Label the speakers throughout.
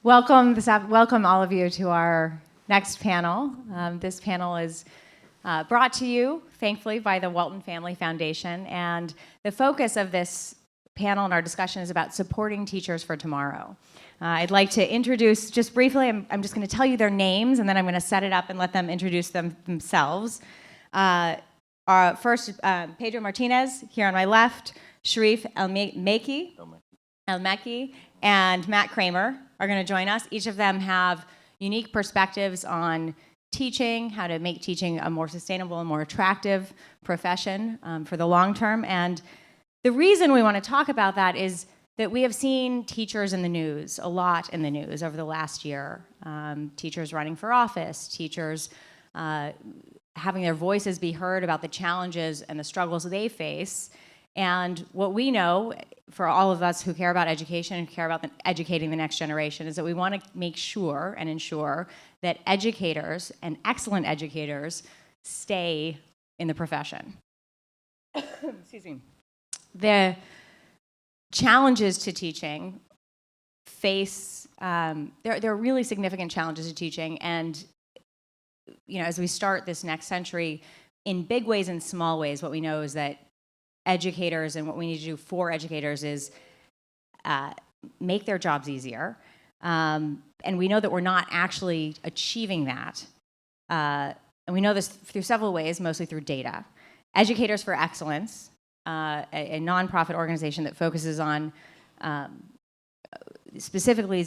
Speaker 1: Welcome all of you to our next panel. This panel is brought to you, thankfully, by the Walton Family Foundation. And the focus of this panel and our discussion is about supporting teachers for tomorrow. I'd like to introduce, just briefly, I'm just going to tell you their names, and then I'm going to set it up and let them introduce themselves. First, Pedro Martinez, here on my left, Sharif El-Mekki, and Matt Kramer are going to join us. Each of them have unique perspectives on teaching, how to make teaching a more sustainable and more attractive profession for the long term. And the reason we want to talk about that is that we have seen teachers in the news, a lot in the news over the last year. Teachers running for office, teachers having their voices be heard about the challenges and the struggles they face. And what we know, for all of us who care about education and care about educating the next generation, is that we want to make sure and ensure that educators and excellent educators stay in the profession. Excuse me. The challenges to teaching face, there are really significant challenges to teaching, and as we start this next century, in big ways and small ways, what we know is that educators and what we need to do for educators is make their jobs easier. And we know that we're not actually achieving that. And we know this through several ways, mostly through data. Educators for Excellence, a nonprofit organization that focuses on specifically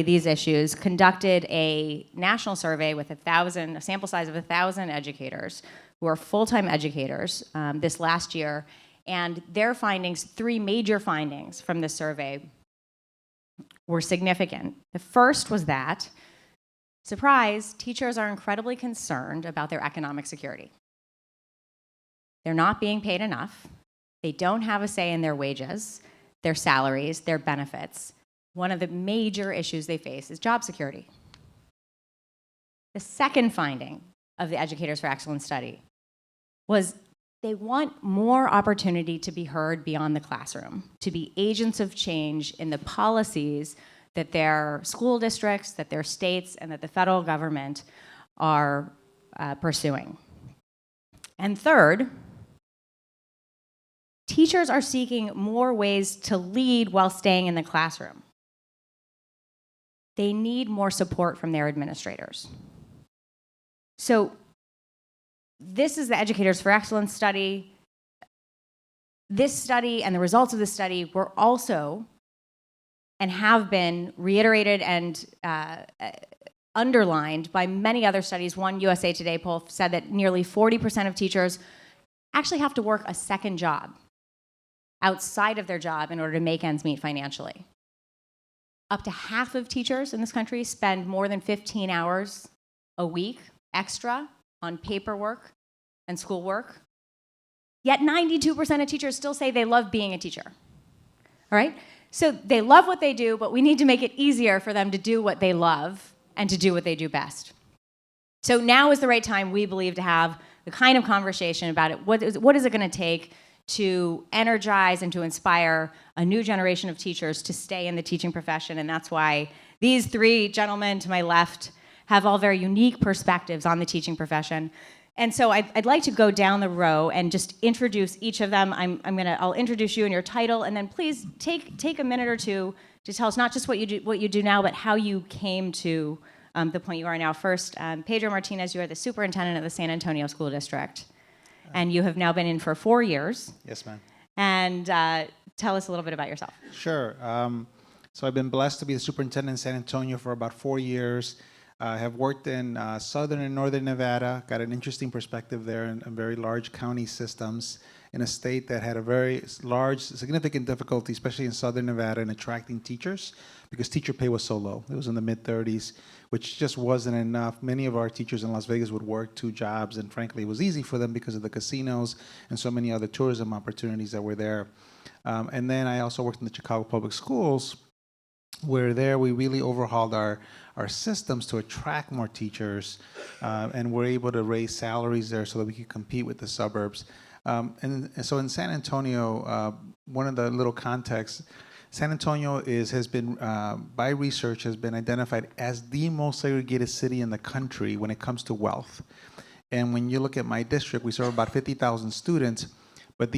Speaker 1: these issues, conducted a national survey with a sample size of 1,000 educators who are full-time educators this last year. And their findings, 3 major findings from this survey, were significant. The first was that, surprise, teachers are incredibly concerned about their economic security. They're not being paid enough. They don't have a say in their wages, their salaries, their benefits. One of the major issues they face is job security. The second finding of the Educators for Excellence study was they want more opportunity to be heard beyond the classroom, to be agents of change in the policies that their school districts, that their states, and that the federal government are pursuing. And third, teachers are seeking more ways to lead while staying in the classroom. They need more support from their administrators. So this is the Educators for Excellence study. This study and the results of this study were also and have been reiterated and underlined by many other studies. One USA Today poll said that nearly 40% of teachers actually have to work a second job outside of their job in order to make ends meet financially. Up to half of teachers in this country spend more than 15 hours a week extra on paperwork and schoolwork. Yet 92% of teachers still say they love being a teacher. All right? So they love what they do, but we need to make it easier for them to do what they love and to do what they do best. So now is the right time, we believe, to have the kind of conversation about it. What is it going to take to energize and to inspire a new generation of teachers to stay in the teaching profession? And that's why these 3 gentlemen to my left have all very unique perspectives on the teaching profession. And so I'd like to go down the row and just introduce each of them. I'll introduce you and your title, and then please take a minute or two to tell us not just what you do now, but how you came to the point you are now. First, Pedro Martinez, you are the superintendent of the San Antonio School District, and you have now been in for 4 years.
Speaker 2: Yes, ma'am.
Speaker 1: And tell us a little bit about yourself.
Speaker 2: Sure. So I've been blessed to be the superintendent in San Antonio for about 4 years. I have worked in southern and northern Nevada, got an interesting perspective there in very large county systems in a state that had a very large, significant difficulty, especially in southern Nevada, in attracting teachers because teacher pay was so low. It was in the mid-30s, which just wasn't enough. Many of our teachers in Las Vegas would work 2 jobs, and frankly, it was easy for them because of the casinos and so many other tourism opportunities that were there. And then I also worked in the Chicago Public Schools, where there we really overhauled our systems to attract more teachers, and we're able to raise salaries there so that we could compete with the suburbs. And so in San Antonio, one of the little contexts, San Antonio has been, by research, has been identified as the most segregated city in the country when it comes to wealth. And when you look at my district, we serve about 50,000 students, but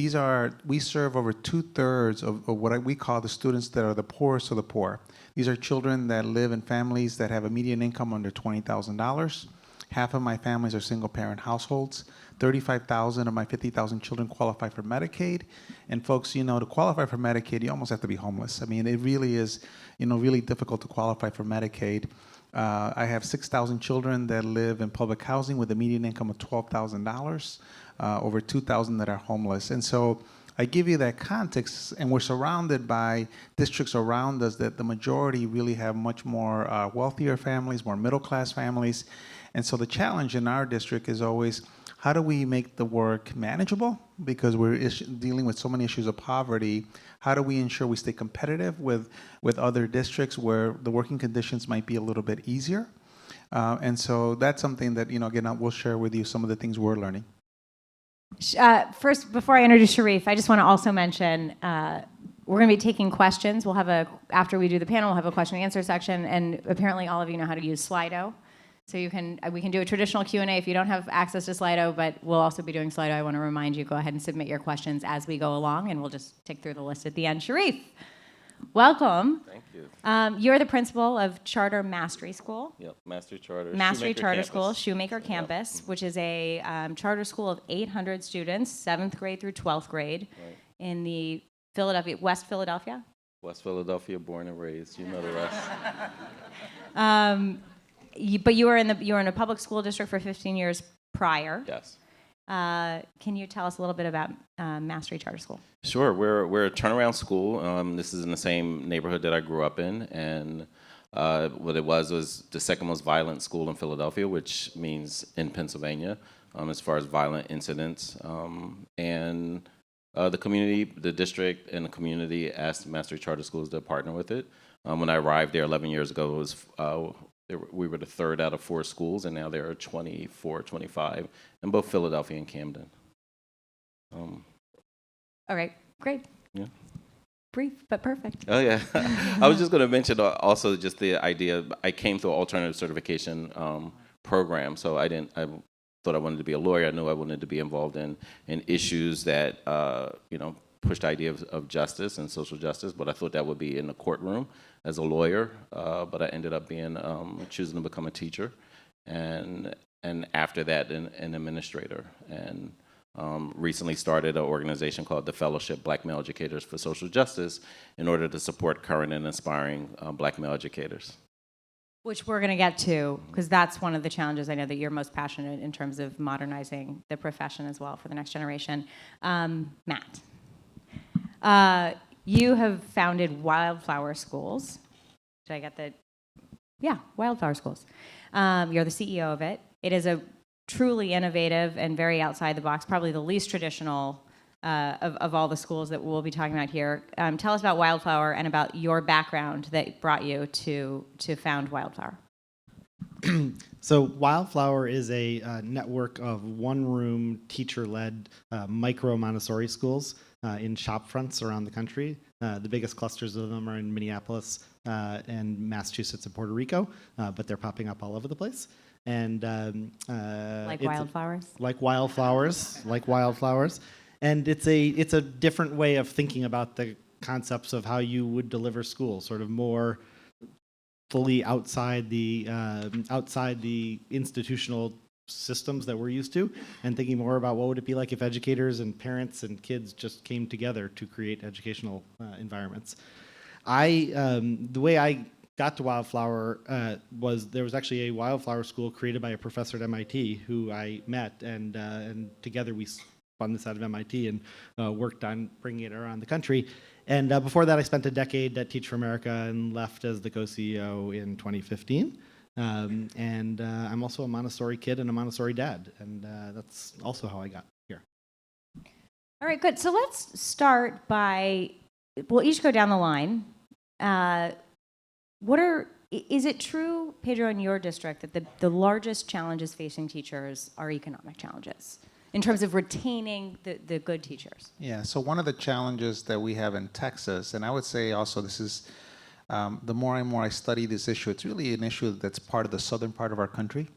Speaker 2: we serve over 2/3 of what we call the students that are the poorest of the poor. These are children that live in families that have a median income under $20,000. Half of my families are single-parent households. 35,000 of my 50,000 children qualify for Medicaid. And folks, to qualify for Medicaid, you almost have to be homeless. I mean, it really is, really difficult to qualify for Medicaid. I have 6,000 children that live in public housing with a median income of $12,000, over 2,000 that are homeless. And so I give you that context, and we're surrounded by districts around us that the majority really have much more wealthier families, more middle-class families. And so the challenge in our district is always, how do we make the work manageable? Because we're dealing with so many issues of poverty. How do we ensure we stay competitive with other districts where the working conditions might be a little bit easier? And so that's something that, again, we'll share with you some of the things we're learning.
Speaker 1: First, before I introduce Sharif, I just want to also mention we're going to be taking questions. After we do the panel, we'll have a question and answer section, and apparently all of you know how to use Slido. So we can do a traditional Q&A if you don't have access to Slido, but we'll also be doing Slido. I want to remind you, go ahead and submit your questions as we go along, and we'll just tick through the list at the end. Sharif, welcome.
Speaker 3: Thank you.
Speaker 1: You're the principal of Charter Mastery School.
Speaker 3: Yep, Mastery Charter.
Speaker 1: Mastery
Speaker 3: Shoemaker
Speaker 1: Charter
Speaker 3: campus.
Speaker 1: School, Shoemaker Campus, which is a charter school of 800 students, 7th grade through 12th grade,
Speaker 3: Right.
Speaker 1: in the West Philadelphia.
Speaker 3: West Philadelphia, born and raised. You know the rest.
Speaker 1: But you were in a public school district for 15 years prior.
Speaker 3: Yes.
Speaker 1: Can you tell us a little bit about Mastery Charter School?
Speaker 3: Sure. We're a turnaround school. This is in the same neighborhood that I grew up in, and what it was the second most violent school in Philadelphia, which means in Pennsylvania, as far as violent incidents. And the community, the district, and the community asked Mastery Charter Schools to partner with it. When I arrived there 11 years ago, we were the 3rd out of 4 schools, and now there are 24, 25 in both Philadelphia and Camden.
Speaker 1: All right, great.
Speaker 3: Yeah.
Speaker 1: Brief, but perfect.
Speaker 3: Oh, yeah. I was just going to mention also just the idea, I came through an alternative certification program, so I thought I wanted to be a lawyer. I knew I wanted to be involved in issues that, pushed the idea of justice and social justice, but I thought that would be in the courtroom as a lawyer, but I ended up choosing to become a teacher, and after that, an administrator, and recently started an organization called the Fellowship Black Male Educators for Social Justice in order to support current and aspiring Black male educators.
Speaker 1: Which we're going to get to, because that's one of the challenges I know that you're most passionate in terms of modernizing the profession as well for the next generation. Matt. You have founded Wildflower Schools. Did I get that? Yeah, Wildflower Schools. You're the CEO of it. It is a truly innovative and very outside the box, probably the least traditional of all the schools that we'll be talking about here. Tell us about Wildflower and about your background that brought you to found Wildflower.
Speaker 4: So Wildflower is a network of one-room, teacher-led micro Montessori schools in shop fronts around the country. The biggest clusters of them are in Minneapolis and Massachusetts and Puerto Rico, but they're popping up all over the place. And
Speaker 1: Like wildflowers?
Speaker 4: Like wildflowers. And it's a different way of thinking about the concepts of how you would deliver school, sort of more fully outside the institutional systems that we're used to, and thinking more about what would it be like if educators and parents and kids just came together to create educational environments. The way I got to Wildflower was there was actually a Wildflower school created by a professor at MIT who I met, and together we spun this out of MIT and worked on bringing it around the country. And before that, I spent a decade at Teach for America and left as the co-CEO in 2015. And I'm also a Montessori kid and a Montessori dad, and that's also how I got here.
Speaker 1: All right, good. So let's start by, we'll each go down the line. Is it true, Pedro, in your district, that the largest challenges facing teachers are economic challenges? in terms of retaining the good teachers?
Speaker 2: Yeah, so one of the challenges that we have in Texas, and I would say also this is, the more and more I study this issue, it's really an issue that's part of the southern part of our country,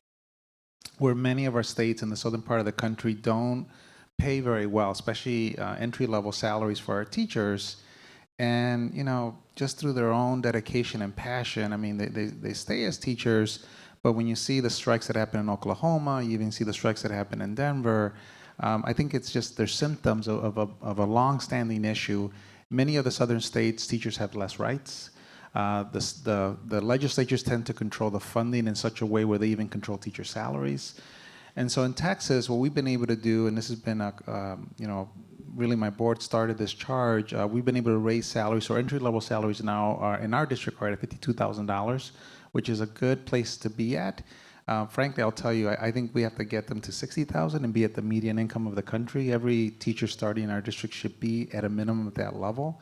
Speaker 2: where many of our states in the southern part of the country don't pay very well, especially entry-level salaries for our teachers. And, you know, just through their own dedication and passion, I mean, they stay as teachers, but when you see the strikes that happen in Oklahoma, you even see the strikes that happen in Denver, I think it's just, they're symptoms of a long-standing issue. Many of the southern states, teachers have less rights. The legislatures tend to control the funding in such a way where they even control teacher salaries. And so in Texas, what we've been able to do, and this has been, you know, really my board started this charge, we've been able to raise salaries. So entry-level salaries now are, in our district, are at $52,000, which is a good place to be at. Frankly, I'll tell you, I think we have to get them to $60,000 and be at the median income of the country. Every teacher starting in our district should be at a minimum at that level.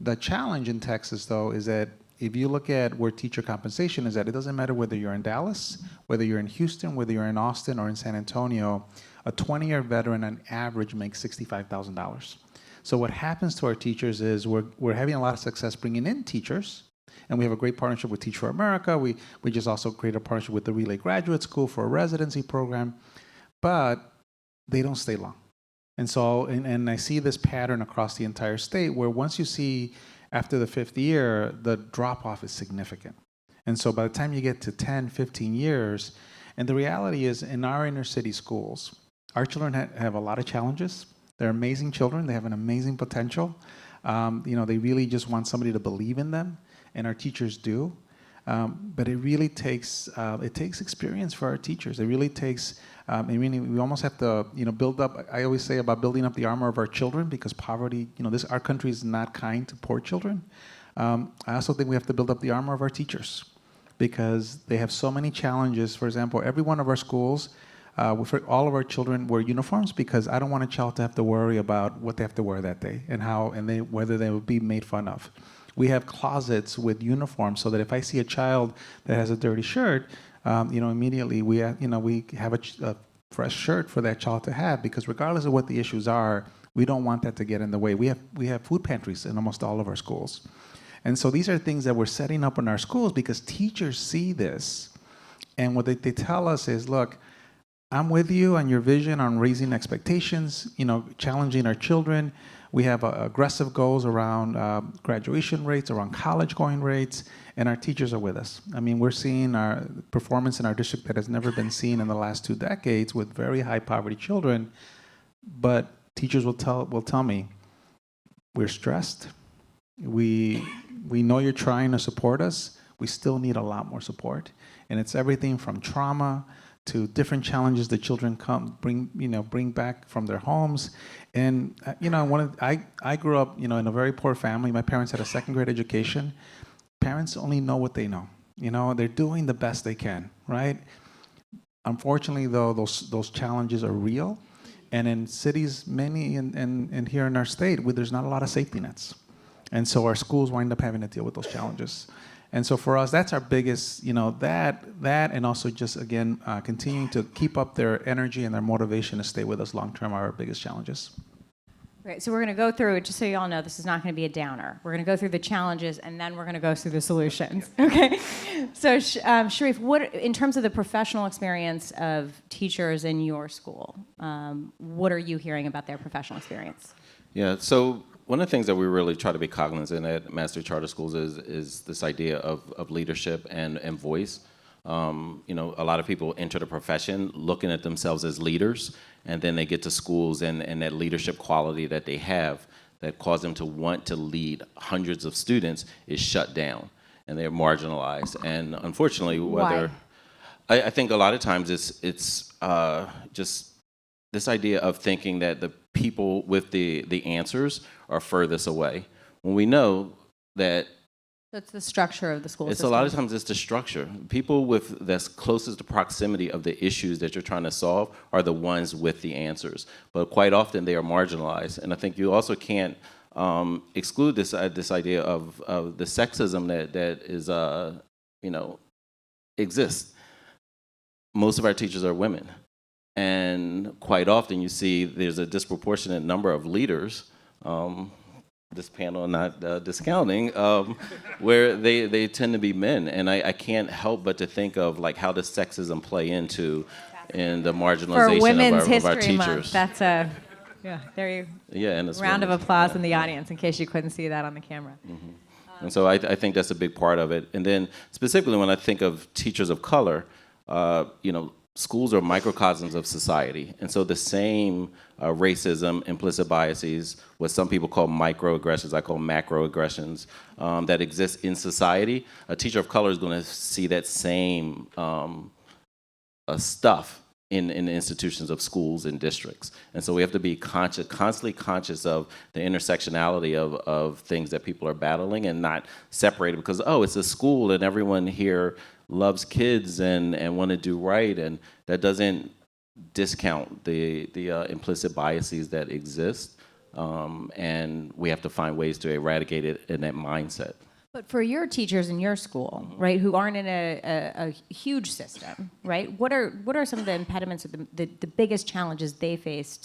Speaker 2: The challenge in Texas, though, is that if you look at where teacher compensation is at, it doesn't matter whether you're in Dallas, whether you're in Houston, whether you're in Austin or in San Antonio, a 20-year veteran on average makes $65,000. So what happens to our teachers is we're having a lot of success bringing in teachers, and we have a great partnership with Teach for America. We just also created a partnership with the Relay Graduate School for a residency program, but they don't stay long. And so, and I see this pattern across the entire state where once you see after the 5th year, the drop-off is significant. And so by the time you get to 10, 15 years, and the reality is in our inner city schools, our children have a lot of challenges. They're amazing children. They have an amazing potential. You know, they really just want somebody to believe in them, and our teachers do. But it really takes experience for our teachers. It really takes, I mean, we almost have to, you know, build up. I always say about building up the armor of our children, because poverty, you know, our country is not kind to poor children. I also think we have to build up the armor of our teachers, because they have so many challenges. For example, every one of our schools, for all of our children wear uniforms, because I don't want a child to have to worry about what they have to wear that day and whether they will be made fun of. We have closets with uniforms so that if I see a child that has a dirty shirt, you know, immediately we have a fresh shirt for that child to have, because regardless of what the issues are, we don't want that to get in the way. We have food pantries in almost all of our schools. And so these are things that we're setting up in our schools because teachers see this. And what they tell us is, look, I'm with you on your vision on raising expectations, you know, challenging our children. We have aggressive goals around graduation rates, around college going rates, and our teachers are with us. I mean, we're seeing our performance in our district that has never been seen in the last 2 decades with very high poverty children. But teachers will tell me, we're stressed. We know you're trying to support us. We still need a lot more support. And it's everything from trauma to different challenges the children bring back from their homes. And you know, I grew up, you know, in a very poor family. My parents had a 2nd grade education. Parents only know what they know. You know, they're doing the best they can, right? Unfortunately, though, those challenges are real. And in cities, many and here in our state, there's not a lot of safety nets. And so our schools wind up having to deal with those challenges. And so for us, that's our biggest, you know, that and also just, again, continuing to keep up their energy and their motivation to stay with us long term are our biggest challenges.
Speaker 1: Great. So we're going to go through it, just so you all know, this is not going to be a downer. We're going to go through the challenges, and then we're going to go through the solutions. Okay? So, Sharif, what, in terms of the professional experience of teachers in your school, what are you hearing about their professional experience?
Speaker 3: Yeah, so one of the things that we really try to be cognizant at Master Charter Schools is this idea of leadership and voice. You know, a lot of people enter the profession looking at themselves as leaders, and then they get to schools and that leadership quality that they have that cause them to want to lead hundreds of students is shut down, and they're marginalized. And unfortunately, whether I think a lot of times it's just this idea of thinking that the people with the answers are furthest away, when we know that
Speaker 1: That's the structure of the school
Speaker 3: it's
Speaker 1: system.
Speaker 3: a lot of times it's the structure. People that's closest to proximity of the issues that you're trying to solve are the ones with the answers. But quite often they are marginalized. And I think you also can't exclude this idea of the sexism that is you know, exists. Most of our teachers are women. And quite often you see there's a disproportionate number of leaders, this panel not discounting, where they tend to be men. And I can't help but to think of like how does sexism play into in the marginalization
Speaker 1: For Women's
Speaker 3: of our
Speaker 1: History Month,
Speaker 3: teachers.
Speaker 1: that's a, yeah, there you,
Speaker 3: Yeah, and it's
Speaker 1: round of
Speaker 3: women's-
Speaker 1: applause in the audience in case you couldn't see that on the camera.
Speaker 3: And so I think that's a big part of it. And then specifically when I think of teachers of color, schools are microcosms of society. And so the same racism, implicit biases, what some people call microaggressions, I call macroaggressions, that exist in society, a teacher of color is going to see that same stuff in the institutions of schools and districts. And so we have to be constantly conscious of the intersectionality of things that people are battling and not separated because, oh, it's a school and everyone here loves kids and want to do right. And that doesn't discount the implicit biases that exist. And we have to find ways to eradicate it in that mindset.
Speaker 1: But for your teachers in your school, right, who aren't in a huge system, right, what are some of the impediments or the biggest challenges they face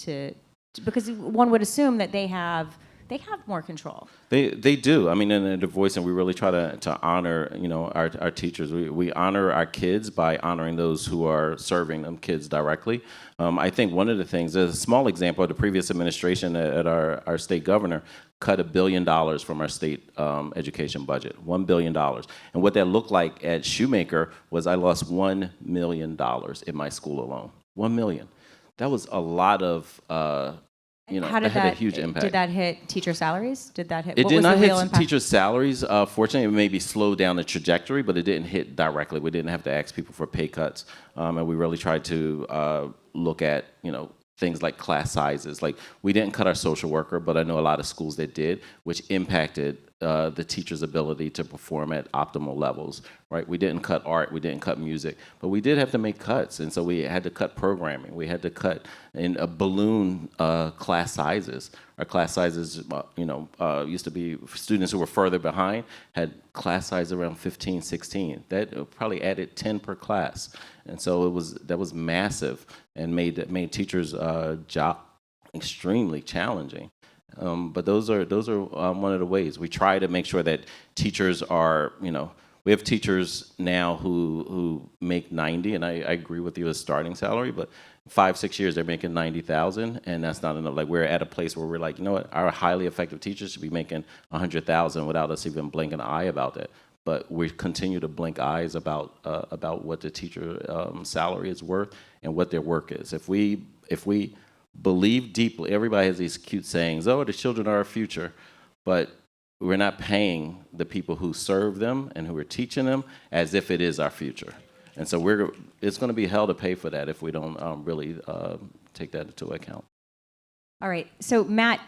Speaker 1: because one would assume that they have more control.
Speaker 3: They do. I mean, in the voice, and we really try to honor, our teachers. We honor our kids by honoring those who are serving them kids directly. I think one of the things, a small example of the previous administration at our state governor cut $1 billion from our state education budget, $1 billion. And what that looked like at Shoemaker was I lost $1 million in my school alone. $1 million. That was a lot of
Speaker 1: How did
Speaker 3: that had a huge impact.
Speaker 1: Did that hit teacher salaries? Did that hit?
Speaker 3: It
Speaker 1: what
Speaker 3: did
Speaker 1: was
Speaker 3: not
Speaker 1: the real
Speaker 3: hit
Speaker 1: impact?
Speaker 3: teacher salaries. Fortunately, it maybe slowed down the trajectory, but it didn't hit directly. We didn't have to ask people for pay cuts, and we really tried to look at things like class sizes. Like we didn't cut our social worker, but I know a lot of schools that did, which impacted the teacher's ability to perform at optimal levels, right? We didn't cut art, we didn't cut music, but we did have to make cuts. And so we had to cut programming. We had to cut in balloon class sizes. Our class sizes, used to be students who were further behind had class size around 15, 16. That probably added 10 per class. And so that was massive and made teachers' job extremely challenging. But those are one of the ways we try to make sure that teachers are, we have teachers now who make 90, and I agree with you as starting salary, but 5-6 years they're making 90,000, and that's not enough. Like we're at a place where we're like, you know what, our highly effective teachers should be making 100,000 without us even blinking an eye about that. But we continue to blink eyes about what the teacher salary is worth and what their work is. If we believe deeply, everybody has these cute sayings, oh, the children are our future, but we're not paying the people who serve them and who are teaching them as if it is our future. And so it's going to be hell to pay for that if we don't really take that into account.
Speaker 1: All right. So Matt,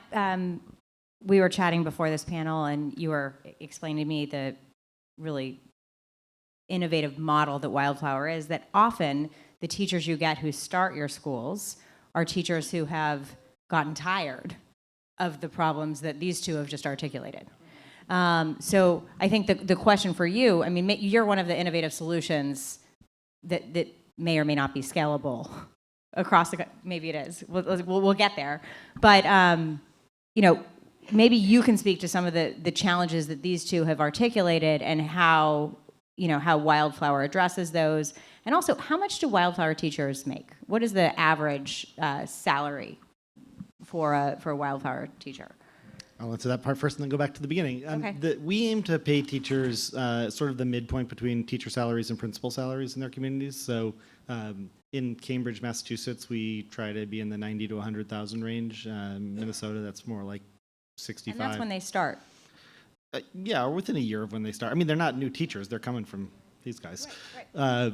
Speaker 1: we were chatting before this panel, and you were explaining to me the really innovative model that Wildflower is, that often the teachers you get who start your schools are teachers who have gotten tired of the problems that these two have just articulated. So I think the question for you, I mean, you're one of the innovative solutions that may or may not be scalable across maybe it is. We'll get there. But, maybe you can speak to some of the challenges that these two have articulated and how Wildflower addresses those. And also, how much do Wildflower teachers make? What is the average salary for a Wildflower teacher?
Speaker 4: I'll answer that part first and then go back to the beginning.
Speaker 1: Okay.
Speaker 4: We aim to pay teachers sort of the midpoint between teacher salaries and principal salaries in their communities. So in Cambridge, Massachusetts, we try to be in the 90 to 100,000 range. Minnesota, that's more like 65.
Speaker 1: And that's when they start.
Speaker 4: Yeah, or within a year of when they start. I mean, they're not new teachers. They're coming from these guys.
Speaker 1: Right.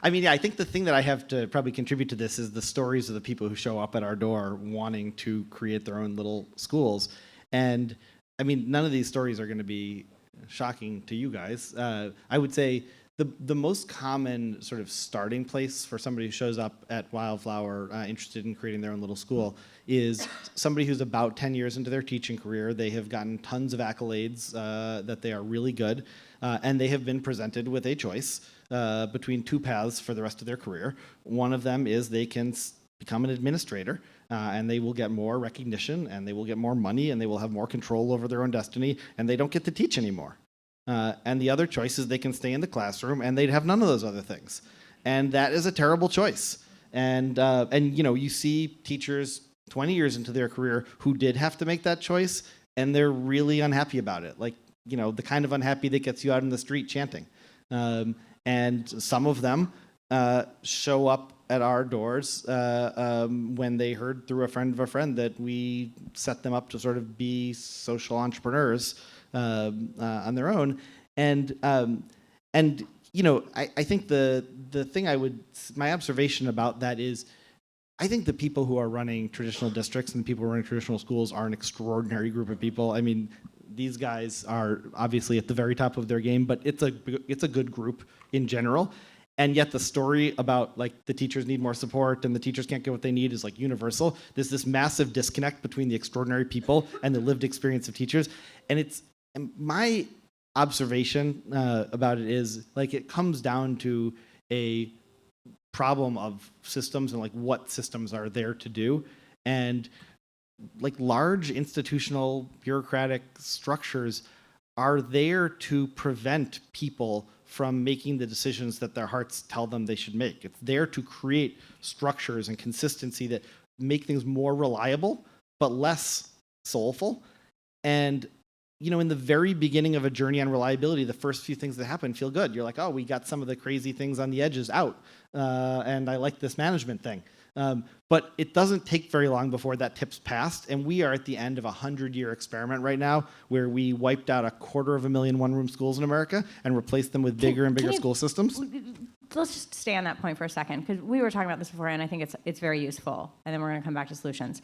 Speaker 4: I mean, yeah, I think the thing that I have to probably contribute to this is the stories of the people who show up at our door wanting to create their own little schools. And I mean, none of these stories are going to be shocking to you guys. I would say The most common sort of starting place for somebody who shows up at Wildflower interested in creating their own little school is somebody who's about 10 years into their teaching career. They have gotten tons of accolades that they are really good, and they have been presented with a choice between two paths for the rest of their career. One of them is they can become an administrator, and they will get more recognition, and they will get more money, and they will have more control over their own destiny, and they don't get to teach anymore. And the other choice is they can stay in the classroom and they'd have none of those other things. And that is a terrible choice. And you know, you see teachers 20 years into their career who did have to make that choice, and they're really unhappy about it. Like, you know, the kind of unhappy that gets you out in the street chanting. And some of them show up at our doors when they heard through a friend of a friend that we set them up to sort of be social entrepreneurs on their own, and you know, I think the thing my observation about that is, I think the people who are running traditional districts and the people who are running traditional schools are an extraordinary group of people. I mean, these guys are obviously at the very top of their game, but it's a good group in general. And yet the story about like the teachers need more support and the teachers can't get what they need is like universal. There's this massive disconnect between the extraordinary people and the lived experience of teachers. And my observation about it is like it comes down to a problem of systems and like what systems are there to do. And like large institutional bureaucratic structures are there to prevent people from making the decisions that their hearts tell them they should make. It's there to create structures and consistency that make things more reliable, but less soulful. And, you know, in the very beginning of a journey on reliability, the first few things that happen feel good. You're like, oh, we got some of the crazy things on the edges out, and I like this management thing. But it doesn't take very long before that tips past, and we are at the end of a 100-year experiment right now where we wiped out 250,000 one-room schools in America and replaced them with bigger and bigger school systems.
Speaker 1: Let's just stay on that point for a second, because we were talking about this before, and I think it's very useful, and then we're going to come back to solutions.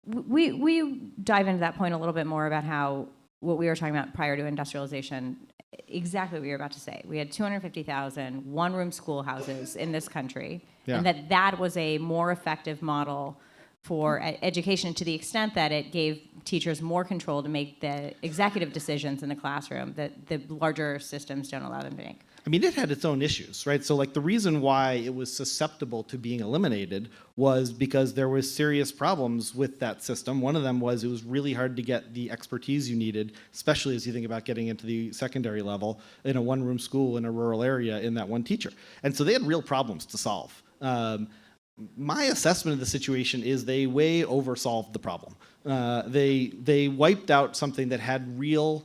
Speaker 1: We dive into that point a little bit more about how what we were talking about prior to industrialization, exactly what you're about to say. We had 250,000 one-room schoolhouses in this country, and that was a more effective model for education to the extent that it gave teachers more control to make the executive decisions in the classroom that the larger systems don't allow them to make.
Speaker 4: I mean, it had its own issues, right? So like the reason why it was susceptible to being eliminated was because there was serious problems with that system. One of them was it was really hard to get the expertise you needed, especially as you think about getting into the secondary level in a one-room school in a rural area in that one teacher. And so they had real problems to solve. My assessment of the situation is they way oversolved the problem. They wiped out something that had real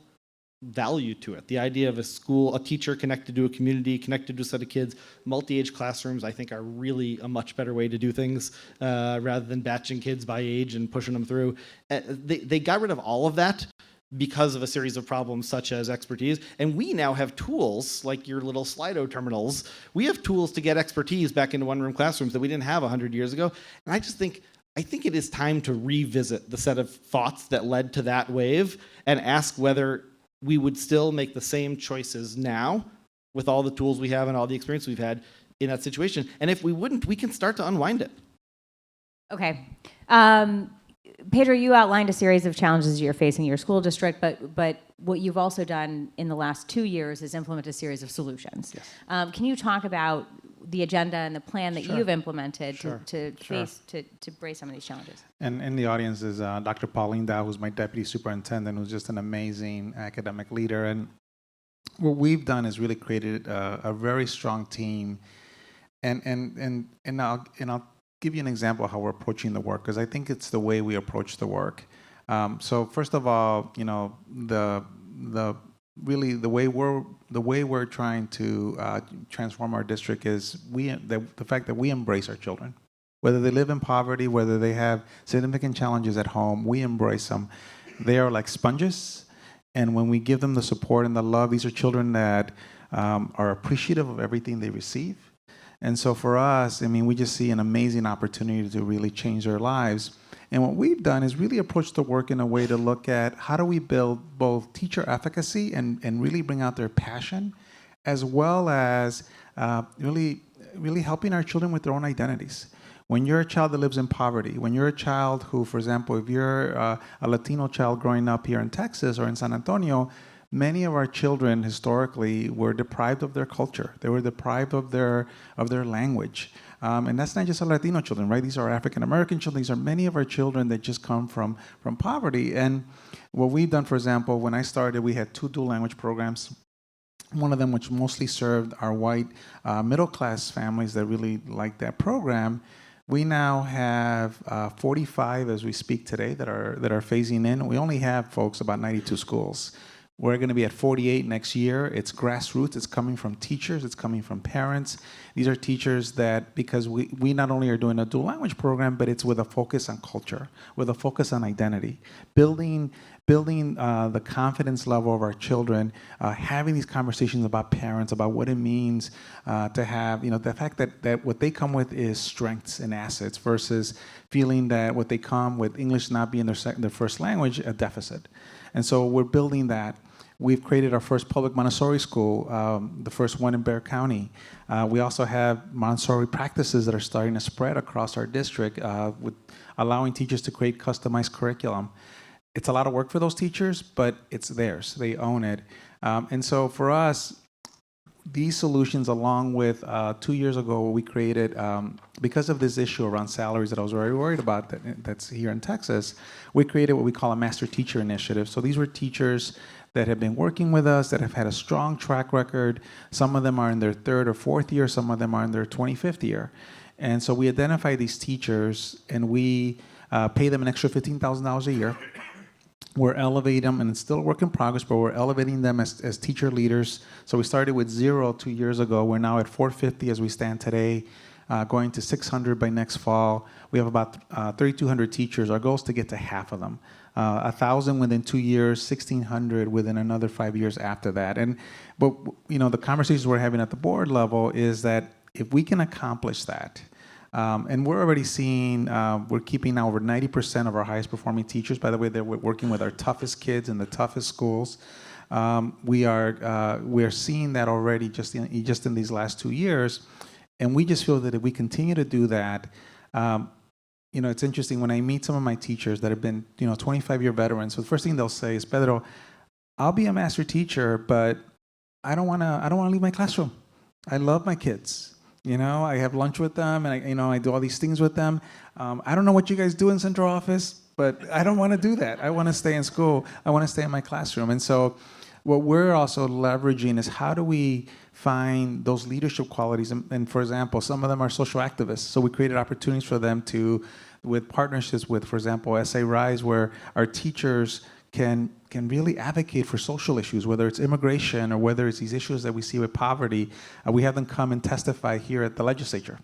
Speaker 4: value to it. The idea of a teacher connected to a community, connected to a set of kids. Multi-age classrooms, I think, are really a much better way to do things rather than batching kids by age and pushing them through. They got rid of all of that because of a series of problems such as expertise. And we now have tools like your little Slido terminals. We have tools to get expertise back into one-room classrooms that we didn't have 100 years ago. And I think it is time to revisit the set of thoughts that led to that wave and ask whether we would still make the same choices now with all the tools we have and all the experience we've had in that situation. And if we wouldn't, we can start to unwind it.
Speaker 1: Okay. Pedro, you outlined a series of challenges you're facing in your school district, but what you've also done in the last 2 years is implement a series of solutions. Yes. Can you talk about the agenda and the plan that you've implemented to brace some of these challenges?
Speaker 2: And in the audience is Dr. Pauline Dow, who's my deputy superintendent, who's just an amazing academic leader. And what we've done is really created a very strong team. And I'll give you an example of how we're approaching the work, because I think it's the way we approach the work. So first of all, you know, the way we're trying to transform our district is the fact that we embrace our children, whether they live in poverty, whether they have significant challenges at home. We embrace them. They are like sponges, and when we give them the support and the love, these are children that are appreciative of everything they receive. And so for us, I mean, we just see an amazing opportunity to really change their lives. And what we've done is really approach the work in a way to look at how do we build both teacher efficacy and really bring out their passion, as well as really helping our children with their own identities. When you're a child that lives in poverty, when you're a child who, for example, if you're a Latino child growing up here in Texas or in San Antonio, many of our children historically were deprived of their culture. They were deprived of their language. And that's not just our Latino children, right? These are African American children. These are many of our children that just come from poverty. And what we've done, for example, when I started, we had 2 dual language programs. One of them, which mostly served our white middle-class families that really liked that program. We now have 45 as we speak today that are phasing in. We only have, folks, about 92 schools. We're going to be at 48 next year. It's grassroots. It's coming from teachers. It's coming from parents. These are teachers that, because we not only are doing a dual language program, but it's with a focus on culture, with a focus on identity, building the confidence level of our children, having these conversations about parents, about what it means to have, the fact that what they come with is strengths and assets versus feeling that what they come with, English not being their first language, a deficit. And so we're building that. We've created our first public Montessori school, the first one in Bexar County. We also have Montessori practices that are starting to spread across our district, with allowing teachers to create customized curriculum. It's a lot of work for those teachers, but it's theirs. They own it. And so for us, these solutions, along with 2 years ago, we created, because of this issue around salaries that I was very worried about that's here in Texas, we created what we call a master teacher initiative. So these were teachers that have been working with us, that have had a strong track record. Some of them are in their 3rd or 4th year, some of them are in their 25th year. And so we identify these teachers and we pay them an extra $15,000 a year. We're elevating them, and it's still a work in progress, but we're elevating them as teacher leaders. So we started with 0 2 years ago. We're now at 450 as we stand today, going to 600 by next fall. We have about 3,200 teachers. Our goal is to get to half of them. 1,000 within 2 years, 1,600 within another 5 years after that. But the conversations we're having at the board level is that if we can accomplish that, and we're already seeing, we're keeping now over 90% of our highest performing teachers. By the way, they're working with our toughest kids in the toughest schools. We are seeing that already just in these last 2 years. And we just feel that if we continue to do that, it's interesting when I meet some of my teachers that have been, 25-year veterans. So the first thing they'll say is, Pedro, I'll be a master teacher, but I don't want to leave my classroom. I love my kids. I have lunch with them, and I do all these things with them. I don't know what you guys do in central office, but I don't want to do that. I want to stay in school. I want to stay in my classroom. And so what we're also leveraging is how do we find those leadership qualities? And for example, some of them are social activists. So we created opportunities for them with partnerships with, for example, SA Rise, where our teachers can really advocate for social issues, whether it's immigration or whether it's these issues that we see with poverty. We have them come and testify here at the legislature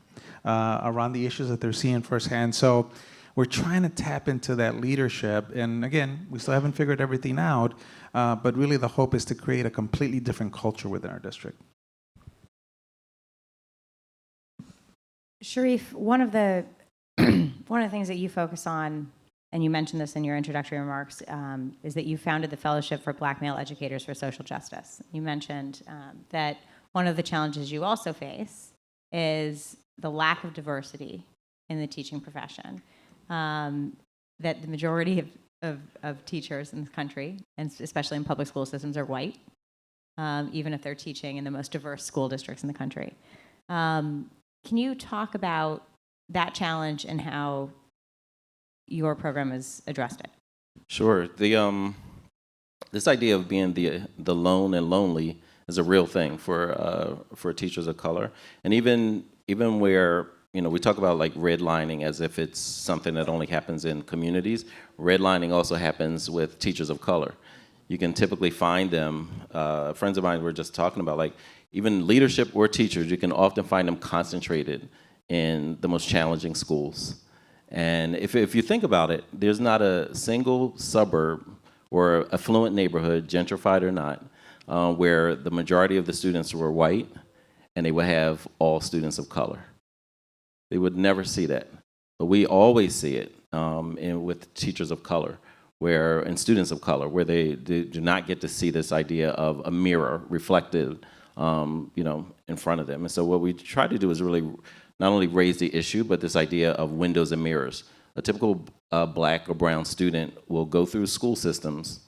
Speaker 2: around the issues that they're seeing firsthand. So we're trying to tap into that leadership. And again, we still haven't figured everything out, but really the hope is to create a completely different culture within our district.
Speaker 1: Sharif, one of the things that you focus on, and you mentioned this in your introductory remarks, is that you founded the Fellowship for Black Male Educators for Social Justice. You mentioned that one of the challenges you also face is the lack of diversity in the teaching profession, that the majority of teachers in this country, and especially in public school systems, are white, even if they're teaching in the most diverse school districts in the country. Can you talk about that challenge and how your program has addressed it? Sure.
Speaker 3: This idea of being the lone and lonely is a real thing for teachers of color, and even where we talk about like redlining as if it's something that only happens in communities. Redlining also happens with teachers of color. You can typically find them. Friends of mine were just talking about like even leadership or teachers. You can often find them concentrated in the most challenging schools. And if you think about it, there's not a single suburb or affluent neighborhood, gentrified or not, where the majority of the students were white and they would have all students of color. They would never see that. But we always see it with teachers of color and students of color, where they do not get to see this idea of a mirror reflected in front of them. And so what we try to do is really not only raise the issue, but this idea of windows and mirrors. A typical black or brown student will go through school systems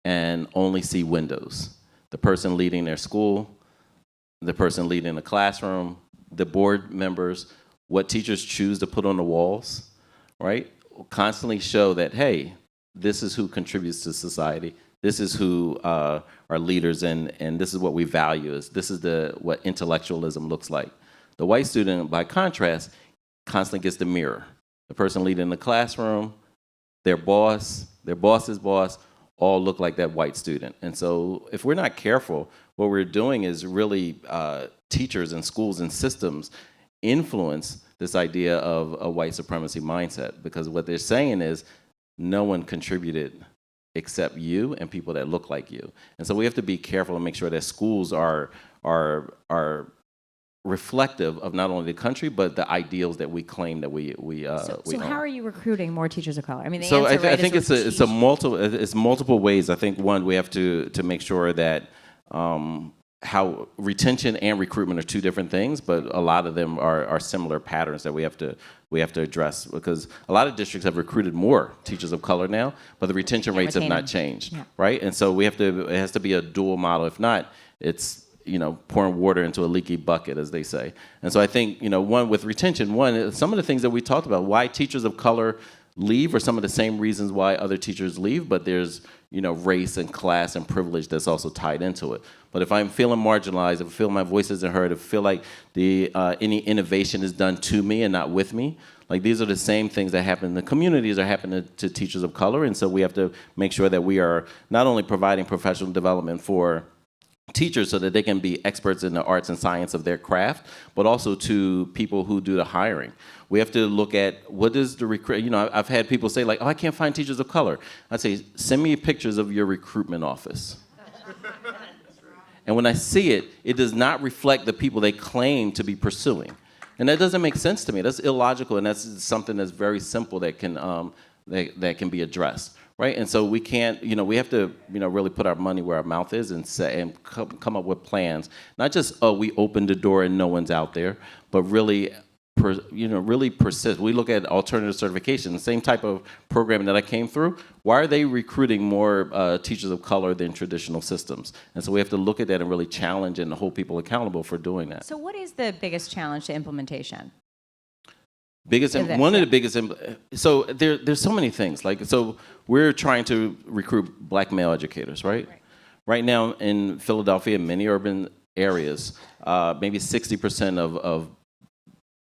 Speaker 3: and only see windows. The person leading their school, the person leading the classroom, the board members, what teachers choose to put on the walls, right? Constantly show that, hey, this is who contributes to society. This is who are leaders, and this is what we value. This is what intellectualism looks like. The white student, by contrast, constantly gets the mirror. The person leading the classroom, their boss's boss, all look like that white student. And so if we're not careful, what we're doing is really teachers and schools and systems influence this idea of a white supremacy mindset, because what they're saying is no one contributed except you and people that look like you. And so we have to be careful and make sure that schools are reflective of not only the country, but the ideals that we claim that we
Speaker 1: So how are you recruiting more teachers of color? I mean, the
Speaker 3: so
Speaker 1: answer,
Speaker 3: I think it's multiple ways. I think one, we have to make sure that how retention and recruitment are two different things, but a lot of them are similar patterns that we have to address, because a lot of districts have recruited more teachers of color now, but the retention rates have not changed, right? And so it has to be a dual model. If not, it's pouring water into a leaky bucket, as they say. And so I think, one, with retention, some of the things that we talked about, why teachers of color leave are some of the same reasons why other teachers leave, but there's, race and class and privilege that's also tied into it. But if I'm feeling marginalized, if I feel my voice isn't heard, if I feel like any innovation is done to me and not with me, like these are the same things that happen in the communities are happening to teachers of color. And so we have to make sure that we are not only providing professional development for teachers so that they can be experts in the arts and science of their craft, but also to people who do the hiring. We have to look at what is the recruit. I've had people say like, "Oh, I can't find teachers of color." I'd say, "Send me pictures of your recruitment office." And when I see it, it does not reflect the people they claim to be pursuing, and that doesn't make sense to me. That's illogical, and that's something that's very simple that can be addressed. Right, and so we can't, we have to, really put our money where our mouth is and come up with plans. Not just, we opened the door and no one's out there, but really, really persist. We look at alternative certification, the same type of programming that I came through. Why are they recruiting more teachers of color than traditional systems? And so we have to look at that and really challenge and hold people accountable for doing that.
Speaker 1: So what is the biggest challenge to implementation?
Speaker 3: So there's so many things. So we're trying to recruit black male educators, right? Right now in Philadelphia, in many urban areas, maybe 60% of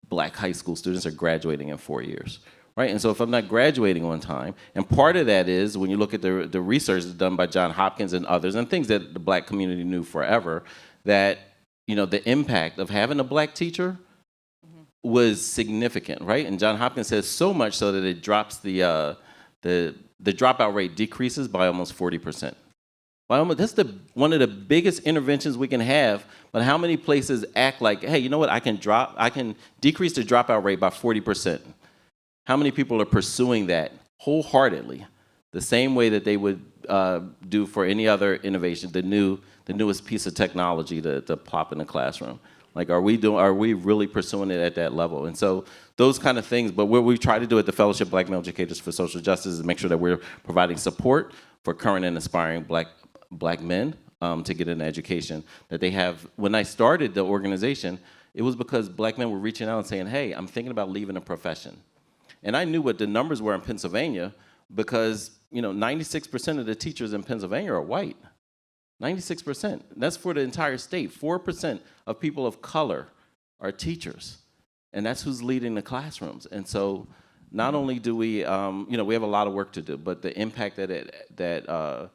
Speaker 3: black high school students are graduating in 4 years, right? And so if I'm not graduating on time, and part of that is when you look at the research done by Johns Hopkins and others, and things that the black community knew forever, that the impact of having a black teacher was significant, right? And Johns Hopkins says so much so that it drops the dropout rate decreases by almost 40%. That's one of the biggest interventions we can have. But how many places act like, hey, you know what? I can decrease the dropout rate by 40%. How many people are pursuing that wholeheartedly, the same way that they would do for any other innovation, the newest piece of technology to plop in the classroom? Like, are we really pursuing it at that level? And so those kind of things, but what we try to do at the Fellowship Black Male Educators for Social Justice is make sure that we're providing support for current and aspiring black men to get an education that they have. When I started the organization, it was because black men were reaching out and saying, hey, I'm thinking about leaving a profession. And I knew what the numbers were in Pennsylvania because 96% of the teachers in Pennsylvania are white. 96%. That's for the entire state. 4% of people of color are teachers, and that's who's leading the classrooms. And so, not only do we, we have a lot of work to do, but the impact that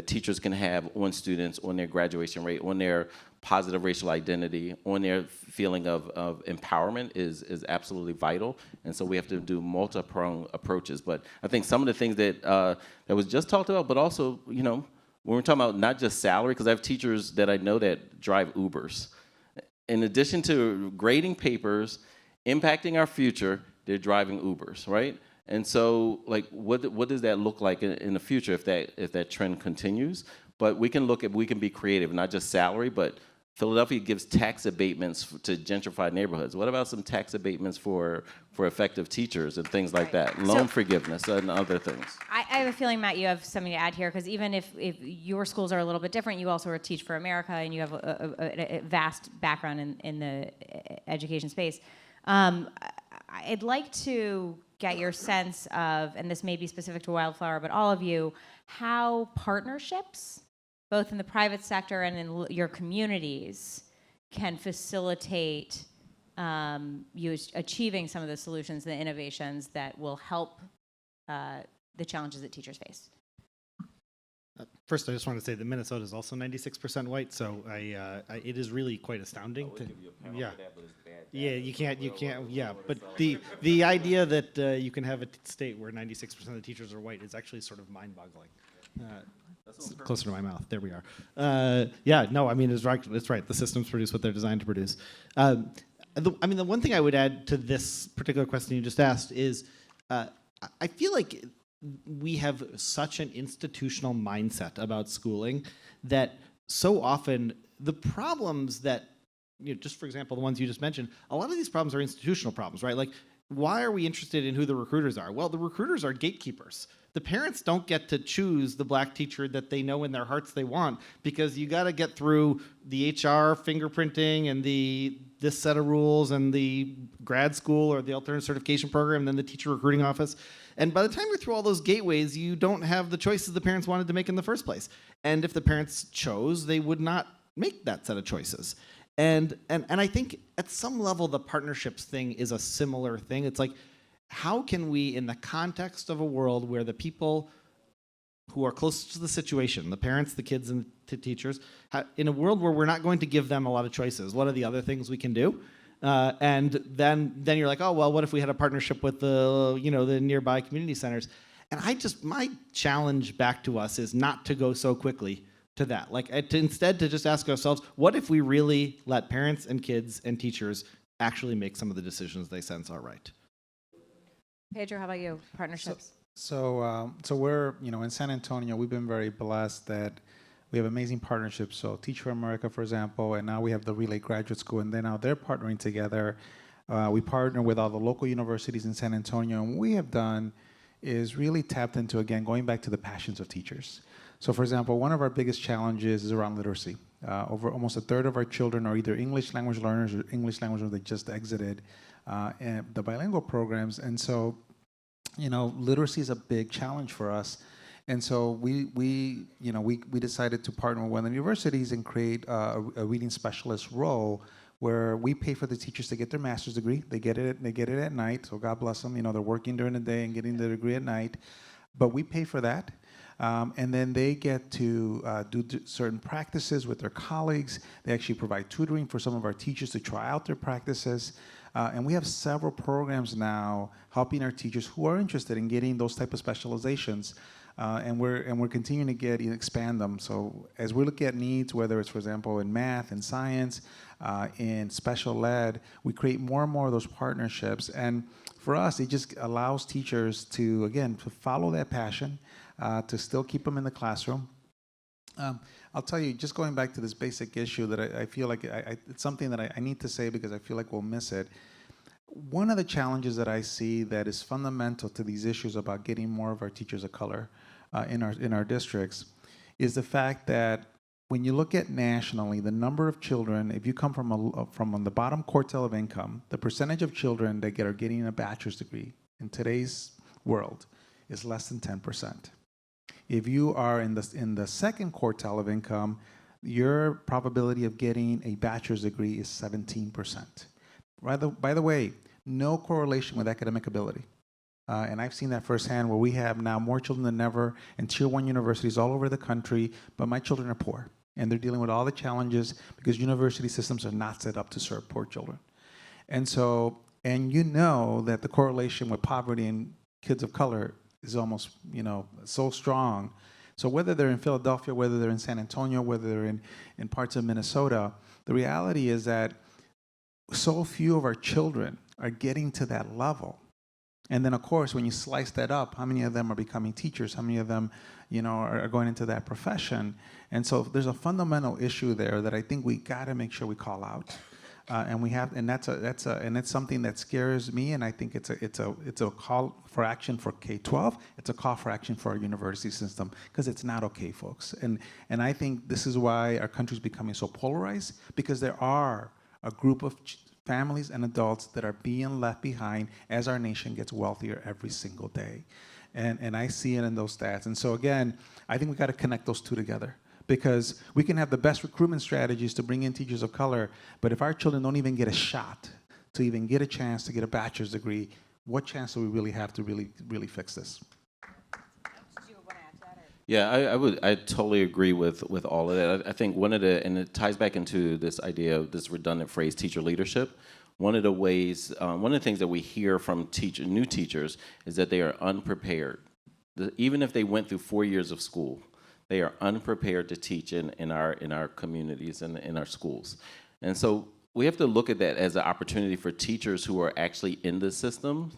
Speaker 3: teachers can have on students, on their graduation rate, on their positive racial identity, on their feeling of empowerment is absolutely vital. And so we have to do multi-pronged approaches. But I think some of the things that was just talked about, but also, when we're talking about not just salary, because I have teachers that I know that drive Ubers. In addition to grading papers, impacting our future, they're driving Ubers, right? And so, like, what does that look like in the future if that trend continues? But we can be creative, not just salary, but Philadelphia gives tax abatements to gentrified neighborhoods. What about some tax abatements for effective teachers and things like that? Loan forgiveness and other things.
Speaker 1: I have a feeling, Matt, you have something to add here, because even if your schools are a little bit different, you also are Teach for America, and you have a vast background in the education space. I'd like to get your sense of, and this may be specific to Wildflower, but all of you, how partnerships, both in the private sector and in your communities, can facilitate you achieving some of the solutions and the innovations that will help the challenges that teachers face.
Speaker 4: First, I just want to say that Minnesota is also 96% white, so it is really quite astounding. You can't. Yeah, but the idea that you can have a state where 96% of the teachers are white is actually sort of mind-boggling. Closer to my mouth. There we are. I mean, it's right. The systems produce what they're designed to produce. The one thing I would add to this particular question you just asked is, I feel like we have such an institutional mindset about schooling that so often the problems that, just for example, the ones you just mentioned, a lot of these problems are institutional problems, right? Like, why are we interested in who the recruiters are? Well, the recruiters are gatekeepers. The parents don't get to choose the black teacher that they know in their hearts they want, because you got to get through the HR fingerprinting and this set of rules and the grad school or the alternative certification program, and then the teacher recruiting office. And by the time you're through all those gateways, you don't have the choices the parents wanted to make in the first place. And if the parents chose, they would not make that set of choices. And I think at some level, the partnerships thing is a similar thing. It's like, how can we, in the context of a world where the people who are closest to the situation, the parents, the kids, and the teachers, in a world where we're not going to give them a lot of choices, what are the other things we can do? And then you're like, oh, well, what if we had a partnership with the nearby community centers? And my challenge back to us is not to go so quickly to that. Instead to just ask ourselves, what if we really let parents and kids and teachers actually make some of the decisions they sense are right?
Speaker 1: Pedro, how about you? Partnerships.
Speaker 2: So we're, in San Antonio, we've been very blessed that we have amazing partnerships. So Teach for America, for example, and now we have the Relay Graduate School, and then now they're partnering together. We partner with all the local universities in San Antonio, and what we have done is really tapped into, again, going back to the passions of teachers. So for example, one of our biggest challenges is around literacy. Over almost a third of our children are either English language learners or English language learners that just exited and the bilingual programs. And so, literacy is a big challenge for us. And so we decided to partner with one of the universities and create a reading specialist role where we pay for the teachers to get their master's degree. They get it at night, so God bless them. They're working during the day and getting their degree at night. But we pay for that. And then they get to do certain practices with their colleagues. They actually provide tutoring for some of our teachers to try out their practices. And we have several programs now helping our teachers who are interested in getting those type of specializations. And we're continuing to expand them. So as we look at needs, whether it's, for example, in math and science, in special ed, we create more and more of those partnerships. And for us, it just allows teachers to, again, to follow that passion, to still keep them in the classroom. I'll tell you, just going back to this basic issue that I feel like it's something that I need to say because I feel like we'll miss it. One of the challenges that I see that is fundamental to these issues about getting more of our teachers of color in our districts is the fact that when you look at nationally, the number of children, if you come from on the bottom quartile of income, the percentage of children that are getting a bachelor's degree in today's world is less than 10%. If you are in the second quartile of income, your probability of getting a bachelor's degree is 17%. By the way, no correlation with academic ability. And I've seen that firsthand where we have now more children than ever in Tier 1 universities all over the country, but my children are poor. And they're dealing with all the challenges because university systems are not set up to serve poor children. And so, and that the correlation with poverty and kids of color is almost, so strong. So whether they're in Philadelphia, whether they're in San Antonio, whether they're in parts of Minnesota, the reality is that so few of our children are getting to that level. And then, of course, when you slice that up, how many of them are becoming teachers? How many of them, are going into that profession? And so there's a fundamental issue there that I think we got to make sure we call out. And that's something that scares me, and I think it's a call for action for K-12. It's a call for action for our university system, because it's not okay, folks. And I think this is why our country is becoming so polarized, because there are a group of families and adults that are being left behind as our nation gets wealthier every single day. And I see it in those stats. And so again, I think we got to connect those two together, because we can have the best recruitment strategies to bring in teachers of color, but if our children don't even get a shot to even get a chance to get a bachelor's degree, what chance do we really have to really fix this?
Speaker 3: Yeah, I totally agree with all of that. I think one of the, and it ties back into this idea of this redundant phrase, teacher leadership. One of the ways, one of the things that we hear from new teachers is that they are unprepared. Even if they went through 4 years of school, they are unprepared to teach in our communities and in our schools. And so we have to look at that as an opportunity for teachers who are actually in the system,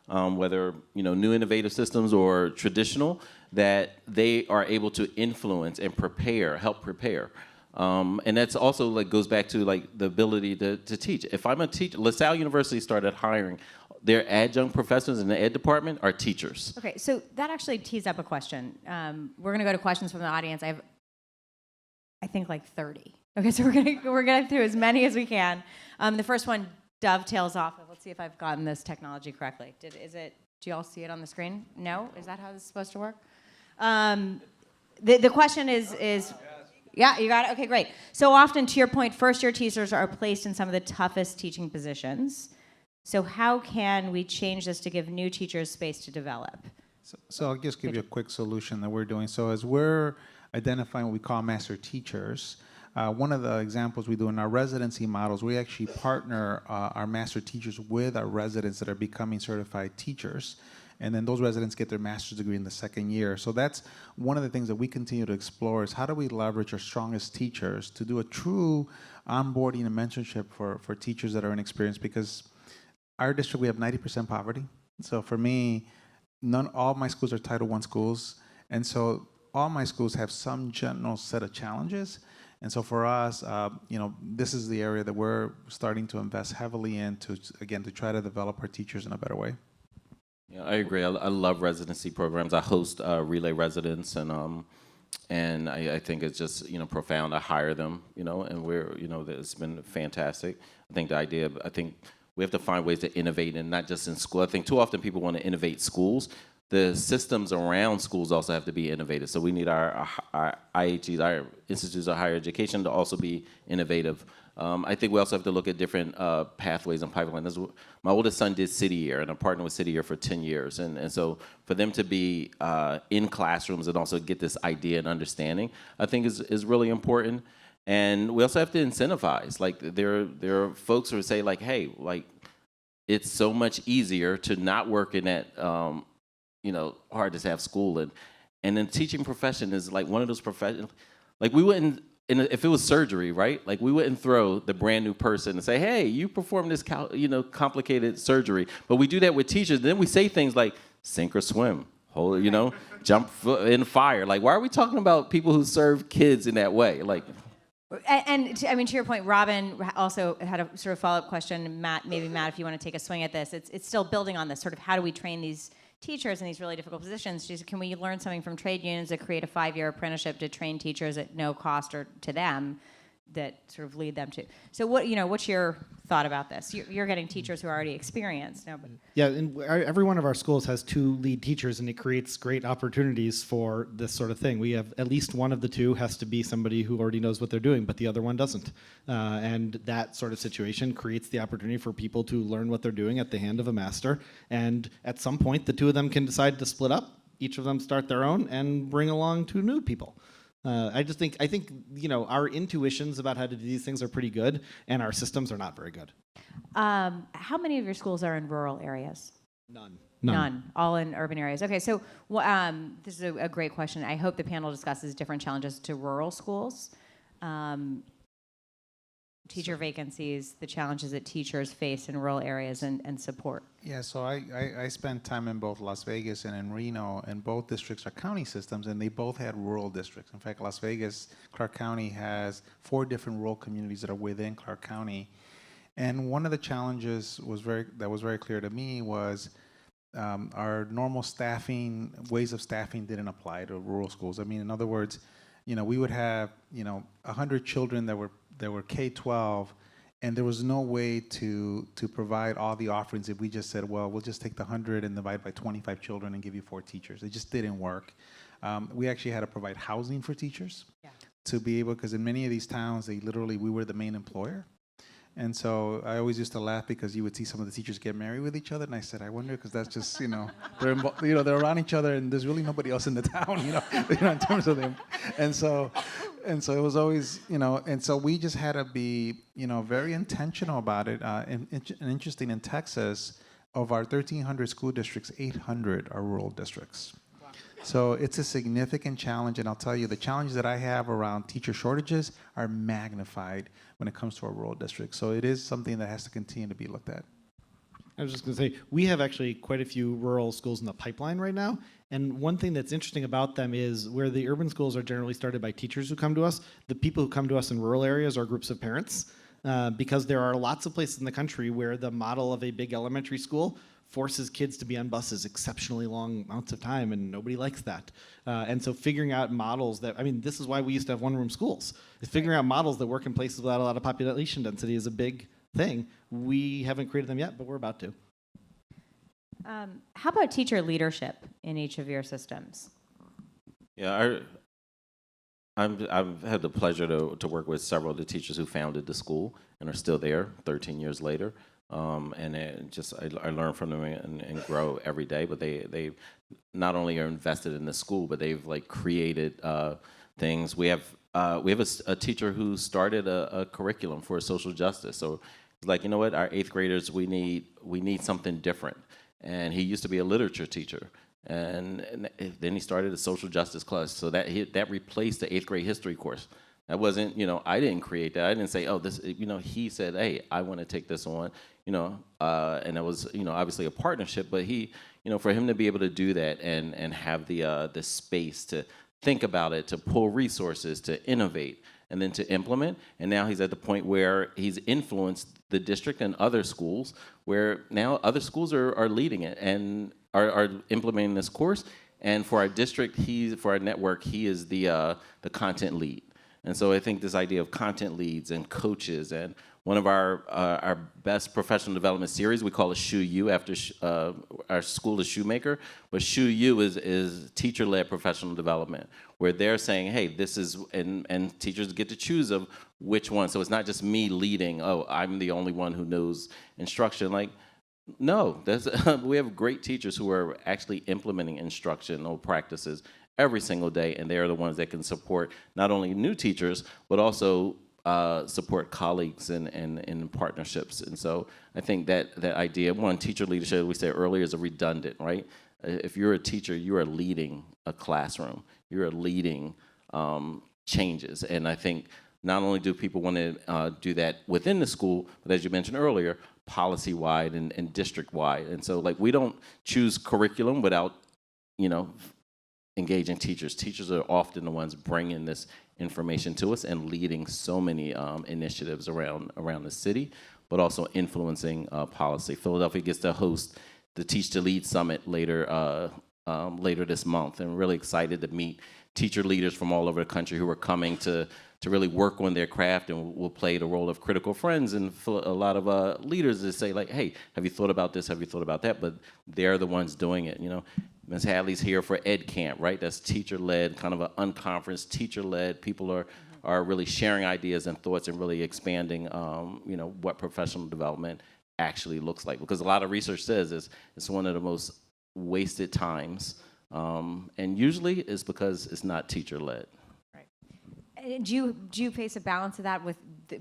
Speaker 3: whether new innovative systems or traditional, that they are able to influence and help prepare. And that's also goes back to the ability to teach. If I'm a teacher, LaSalle University started hiring their adjunct professors in the ed department are teachers.
Speaker 1: Okay, so that actually tees up a question. We're going to go to questions from the audience. I think 30. Okay, so we're gonna get through as many as we can. The first one dovetails off of. Let's see if I've gotten this technology correctly. Do you all see it on the screen? No? Is that how this is supposed to work? The question is. Yeah, you got it? Okay, great. So often, to your point, first-year teachers are placed in some of the toughest teaching positions. So how can we change this to give new teachers space to develop?
Speaker 2: So I'll just give you a quick solution that we're doing. So as we're identifying what we call master teachers, one of the examples we do in our residency models, we actually partner our master teachers with our residents that are becoming certified teachers. And then those residents get their master's degree in the second year. So that's one of the things that we continue to explore is how do we leverage our strongest teachers to do a true onboarding and mentorship for teachers that are inexperienced, because our district, we have 90% poverty. So for me, all my schools are Title I schools. And so all my schools have some general set of challenges. And so for us, this is the area that we're starting to invest heavily in to try to develop our teachers in a better way.
Speaker 3: Yeah, I agree. I love residency programs. I host Relay Residents, and I think it's just profound. I hire them, and it's been fantastic. I think we have to find ways to innovate, and not just in school. I think too often people want to innovate schools. The systems around schools also have to be innovative. So we need our IHEs, our institutes of higher education, to also be innovative. I think we also have to look at different pathways and pipelines. My oldest son did City Year, and I partnered with City Year for 10 years. And so for them to be in classrooms and also get this idea and understanding, I think is really important. And we also have to incentivize. There are folks who say hey, it's so much easier to not work in that hard to have school, and then teaching profession is one of those professions. We wouldn't, if it was surgery, right? We wouldn't throw the brand new person and say, hey, you perform this complicated surgery. But we do that with teachers. Then we say things like sink or swim, jump in fire. Why are we talking about people who serve kids in that way?
Speaker 1: And to your point, Robin also had a sort of follow-up question. Matt, if you want to take a swing at this, it's still building on this. Sort of how do we train these teachers in these really difficult positions? Can we learn something from trade unions that create a 5-year apprenticeship to train teachers at no cost or to them that sort of lead them to? So what's your thought about this? You're getting teachers who are already experienced. No, but
Speaker 4: yeah, and every one of our schools has 2 lead teachers, and it creates great opportunities for this sort of thing. We have at least one of the 2 has to be somebody who already knows what they're doing, but the other one doesn't. And that sort of situation creates the opportunity for people to learn what they're doing at the hand of a master. And at some point, the 2 of them can decide to split up. Each of them start their own and bring along 2 new people. I think our intuitions about how to do these things are pretty good, and our systems are not very good.
Speaker 1: How many of your schools are in rural areas?
Speaker 4: None.
Speaker 1: All in urban areas. Okay, so this is a great question. I hope the panel discusses different challenges to rural schools. teacher vacancies, the challenges that teachers face in rural areas, and support?
Speaker 2: Yeah, so I spent time in both Las Vegas and in Reno, and both districts are county systems, and they both had rural districts. In fact, Las Vegas, Clark County has 4 different rural communities that are within Clark County. And one of the challenges that was very clear to me was our normal staffing, ways of staffing didn't apply to rural schools. I mean, in other words, we would have, 100 children that were K-12, and there was no way to provide all the offerings if we just said, well, we'll just take the 100 and divide by 25 children and give you 4 teachers. It just didn't work. We actually had to provide housing for teachers to be able, because in many of these towns, we were the main employer. And so I always used to laugh because you would see some of the teachers get married with each other, and I said, I wonder, because that's just, they're around each other, and there's really nobody else in the town, in terms of them. And so it was always, and so we just had to be, very intentional about it. And interesting, in Texas, of our 1,300 school districts, 800 are rural districts. So it's a significant challenge, and I'll tell you, the challenges that I have around teacher shortages are magnified when it comes to our rural districts. So it is something that has to continue to be looked at.
Speaker 4: I was just going to say, we have actually quite a few rural schools in the pipeline right now. And one thing that's interesting about them is where the urban schools are generally started by teachers who come to us, the people who come to us in rural areas are groups of parents, because there are lots of places in the country where the model of a big elementary school forces kids to be on buses exceptionally long amounts of time, and nobody likes that. And so figuring out models this is why we used to have one-room schools. Figuring out models that work in places without a lot of population density is a big thing. We haven't created them yet, but we're about to.
Speaker 1: How about teacher leadership in each of your systems?
Speaker 3: Yeah, I've had the pleasure to work with several of the teachers who founded the school and are still there 13 years later. And I learn from them and grow every day. But they not only are invested in the school, but they've created things. We have a teacher who started a curriculum for social justice. So it's like, you know what, our 8th graders, we need something different. And he used to be a literature teacher. And then he started a social justice class. So that replaced the 8th grade history course. That wasn't, I didn't create that. I didn't say, oh, this, he said, hey, I want to take this on, and it was, obviously a partnership, but he, for him to be able to do that and have the space to think about it, to pull resources, to innovate, and then to implement. And now he's at the point where he's influenced the district and other schools, where now other schools are leading it and are implementing this course. And for our district, for our network, he is the content lead. And so I think this idea of content leads and coaches, and one of our best professional development series, we call it Shoe U, after our school is Shoemaker, but Shoe U is teacher-led professional development, where they're saying, hey, this is, and teachers get to choose of which one. So it's not just me leading, oh, I'm the only one who knows instruction. No, we have great teachers who are actually implementing instructional practices every single day, and they're the ones that can support not only new teachers, but also support colleagues and partnerships. And so I think that idea, one, teacher leadership, we said earlier, is a redundant, right? If you're a teacher, you are leading a classroom. You're leading changes. And I think not only do people want to do that within the school, but as you mentioned earlier, policy-wide and district-wide. And so we don't choose curriculum without, engaging teachers. Teachers are often the ones bringing this information to us and leading so many initiatives around the city, but also influencing policy. Philadelphia gets to host the Teach to Lead Summit later this month, and really excited to meet teacher leaders from all over the country who are coming to really work on their craft and will play the role of critical friends. And a lot of leaders that say, hey, have you thought about this? Have you thought about that? But they're the ones doing it, Ms. Hadley's here for Ed Camp, right? That's teacher-led, kind of an unconference, teacher-led. People are really sharing ideas and thoughts and really expanding, what professional development actually looks like. Because a lot of research says it's one of the most wasted times, and usually it's because it's not teacher-led.
Speaker 1: Right. Do you face a balance of that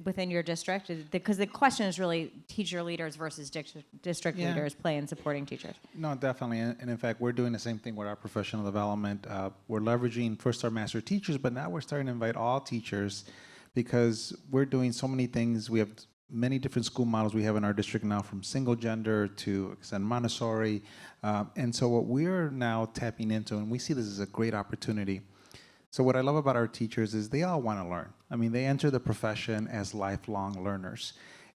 Speaker 1: within your district? Because the question is really teacher leaders versus district leaders play in supporting teachers.
Speaker 2: No, definitely. And in fact, we're doing the same thing with our professional development. We're leveraging first our master teachers, but now we're starting to invite all teachers, because we're doing so many things. We have many different school models we have in our district now, from single gender to extend Montessori. And so what we're now tapping into, and we see this as a great opportunity. So what I love about our teachers is they all want to learn. I mean, they enter the profession as lifelong learners.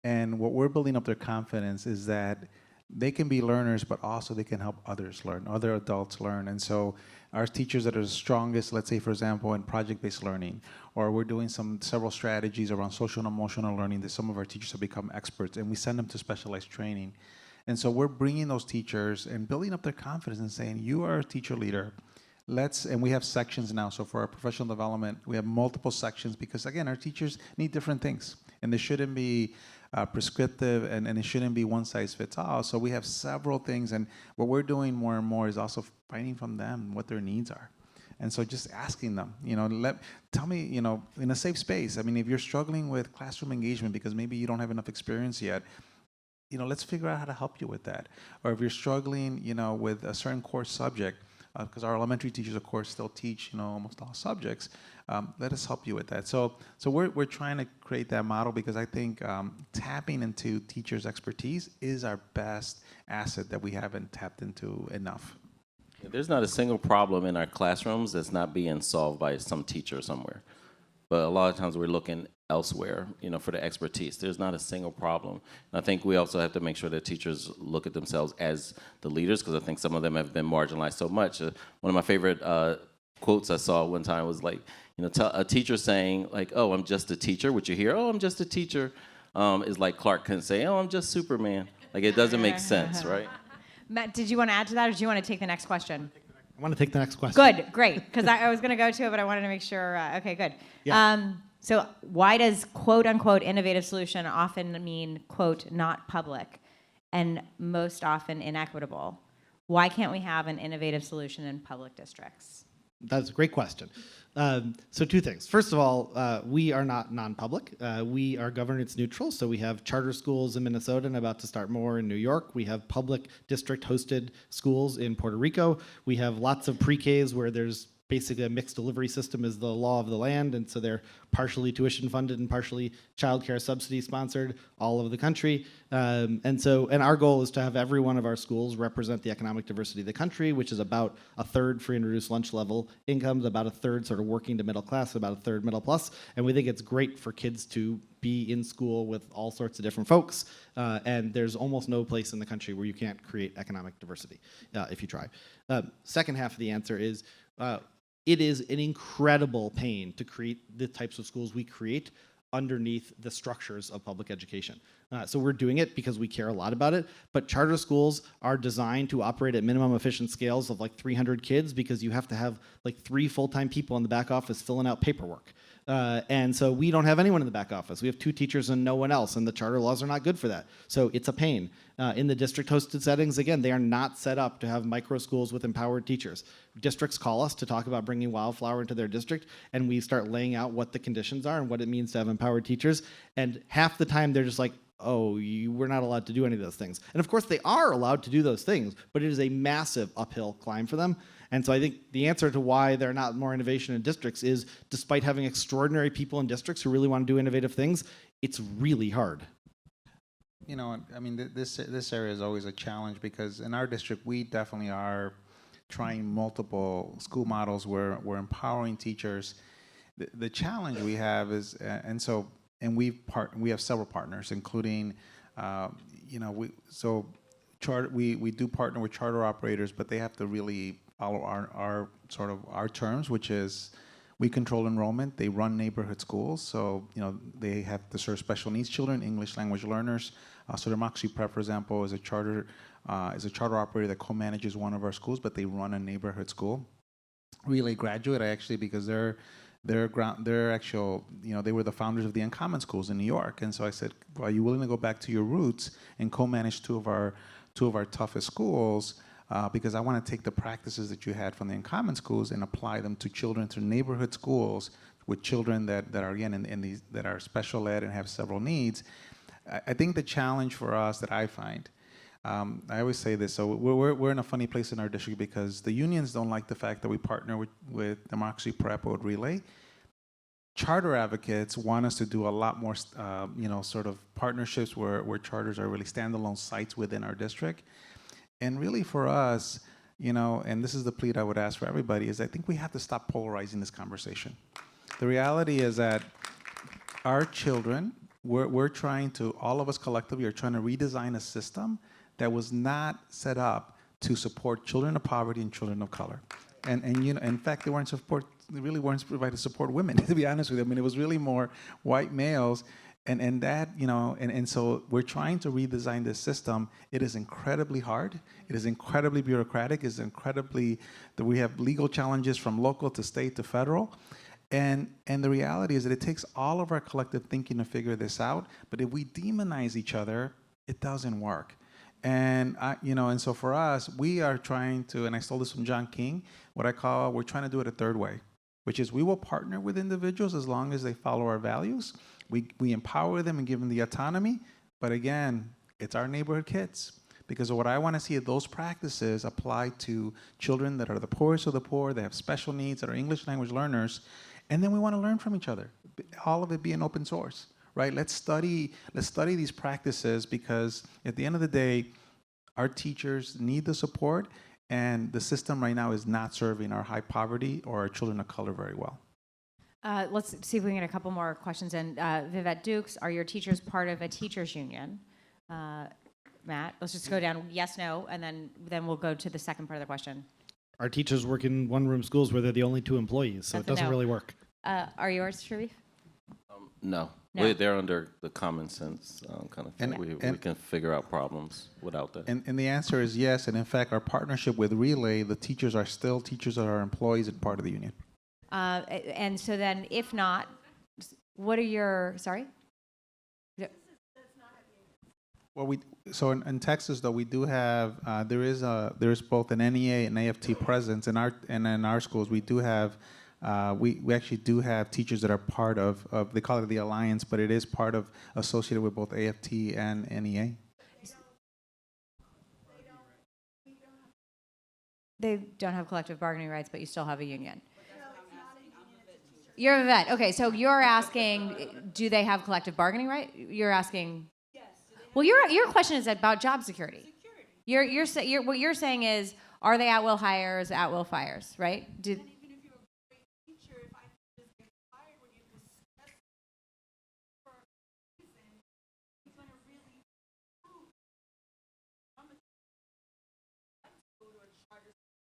Speaker 2: And what we're building up their confidence is that they can be learners, but also they can help others learn, other adults learn. And so our teachers that are the strongest, let's say, for example, in project-based learning, or we're doing several strategies around social and emotional learning that some of our teachers have become experts, and we send them to specialized training. And so we're bringing those teachers and building up their confidence and saying, you are a teacher leader. And we have sections now. So for our professional development, we have multiple sections because, again, our teachers need different things. And they shouldn't be prescriptive, and it shouldn't be one size fits all. So we have several things, and what we're doing more and more is also finding from them what their needs are. And so just asking them, tell me, in a safe space. I mean, if you're struggling with classroom engagement because maybe you don't have enough experience yet, let's figure out how to help you with that. Or if you're struggling, with a certain core subject, because our elementary teachers, of course, still teach, almost all subjects. Let us help you with that. So we're trying to create that model because I think tapping into teachers' expertise is our best asset that we haven't tapped into enough.
Speaker 3: There's not a single problem in our classrooms that's not being solved by some teacher somewhere. But a lot of times we're looking elsewhere, for the expertise. There's not a single problem. And I think we also have to make sure that teachers look at themselves as the leaders, because I think some of them have been marginalized so much. One of my favorite quotes I saw one time was like, a teacher saying like, oh, I'm just a teacher, which you hear, oh, I'm just a teacher, is like Clark Kent saying, oh, I'm just Superman. Like, it doesn't make sense, right?
Speaker 1: Matt, did you want to add to that, or do you want to take the next question?
Speaker 4: I want to take the next question.
Speaker 1: Good, great, because I was going to go to it, but I wanted to make sure. Okay, good.
Speaker 4: Yeah.
Speaker 1: So why does quote unquote innovative solution often mean quote not public and most often inequitable? Why can't we have an innovative solution in public districts?
Speaker 4: That's a great question. So two things. First of all, we are not non-public. We are governance neutral, so we have charter schools in Minnesota and about to start more in New York. We have public district-hosted schools in Puerto Rico. We have lots of pre-Ks where there's basically a mixed delivery system is the law of the land, and so they're partially tuition funded and partially childcare subsidy sponsored all over the country. And our goal is to have every one of our schools represent the economic diversity of the country, which is about a third free and reduced lunch level incomes, about a third sort of working to middle class, about a third middle plus. And we think it's great for kids to be in school with all sorts of different folks. And there's almost no place in the country where you can't create economic diversity if you try. Second half of the answer is, it is an incredible pain to create the types of schools we create underneath the structures of public education. So we're doing it because we care a lot about it, but charter schools are designed to operate at minimum efficient scales of like 300 kids because you have to have like 3 full-time people in the back office filling out paperwork. And so we don't have anyone in the back office. We have 2 teachers and no one else, and the charter laws are not good for that. So it's a pain. In the district-hosted settings, again, they are not set up to have micro schools with empowered teachers. Districts call us to talk about bringing Wildflower into their district, and we start laying out what the conditions are and what it means to have empowered teachers. And half the time, they're just like, oh, we're not allowed to do any of those things. And of course, they are allowed to do those things, but it is a massive uphill climb for them. And so I think the answer to why there are not more innovation in districts is, despite having extraordinary people in districts who really want to do innovative things, it's really hard.
Speaker 2: I mean, this area is always a challenge because in our district, we definitely are trying multiple school models where we're empowering teachers. The challenge we have is, we have several partners, including, we do partner with charter operators, but they have to really follow our terms, which is we control enrollment. They run neighborhood schools, so they have to serve special needs children, English language learners. So Democracy Prep, for example, is a charter operator that co-manages one of our schools, but they run a neighborhood school. Relay Graduate, because they were the founders of the Uncommon Schools in New York, and so I said, well, are you willing to go back to your roots and co-manage two of our toughest schools? Because I want to take the practices that you had from the Uncommon Schools and apply them to children through neighborhood schools with children that are again that are special ed and have several needs. I think the challenge for us that I find, I always say this, so we're in a funny place in our district because the unions don't like the fact that we partner with Democracy Prep or with Relay. charter advocates want us to do a lot more, sort of partnerships where charters are really standalone sites within our district. And really for us, and this is the plea I would ask for everybody, is I think we have to stop polarizing this conversation. The reality is that our children, we're trying to, all of us collectively are trying to redesign a system that was not set up to support children of poverty and children of color. And in fact, they really weren't provided to support women, to be honest with you. I mean, it was really more white males. And that, and so we're trying to redesign this system. It is incredibly hard. It is incredibly bureaucratic. It's incredibly, that we have legal challenges from local to state to federal. And the reality is that it takes all of our collective thinking to figure this out. But if we demonize each other, it doesn't work. And and so for us, we are trying to, and I stole this from John King, we're trying to do it a third way, which is we will partner with individuals as long as they follow our values. We empower them and give them the autonomy, but again, it's our neighborhood kids. Because what I want to see is those practices apply to children that are the poorest of the poor, that have special needs, that are English language learners, and then we want to learn from each other. All of it being open source, right? Let's study these practices, because at the end of the day, our teachers need the support, and the system right now is not serving our high poverty or our children of color very well.
Speaker 1: Let's see if we can get a couple more questions in. Vivette Dukes, are your teachers part of a teachers union? Matt, let's just go down yes, no, and then we'll go to the second part of the question.
Speaker 4: Our teachers work in one-room schools where they're the only 2 employees, so
Speaker 1: That's
Speaker 4: it doesn't
Speaker 1: no.
Speaker 4: really work.
Speaker 1: Are yours, Sharif?
Speaker 3: No.
Speaker 1: No.
Speaker 3: They're under the common sense kind of thing.
Speaker 2: And-
Speaker 3: We can figure out problems without that.
Speaker 2: And the answer is yes, and in fact, our partnership with Relay, the teachers are still teachers that are employees and part of the union.
Speaker 1: And so then, if not, what are your, sorry?
Speaker 2: Well, so in Texas though, we do have there is both an NEA and AFT presence in our schools. We do have we actually do have teachers that are part of they call it the alliance, but it is part of associated with both AFT and NEA.
Speaker 1: They don't have collective bargaining rights, but you still have a union. You're a vet. Okay, so you're asking, do they have collective bargaining right? You're asking. Yes. Well, your question is about job security. What you're saying is, are they at will hires, at will fires, right?
Speaker 5: And even if you're a great teacher, if I just get fired when you discuss for a reason, you're going to really prove I'm a like to go to a charter school,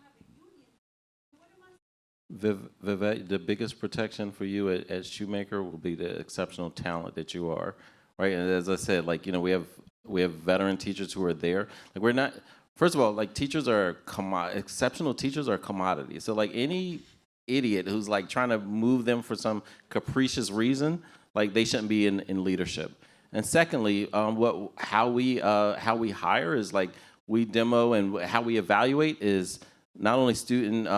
Speaker 5: have a union. What am I?
Speaker 3: Vivette, the biggest protection for you at Shoemaker will be the exceptional talent that you are, right? And as I said, we have veteran teachers who are there. Like, we're not. First of all, teachers are exceptional teachers are commodities. So any idiot who's trying to move them for some capricious reason, they shouldn't be in leadership. And secondly, how we hire is we demo, and how we evaluate is not only student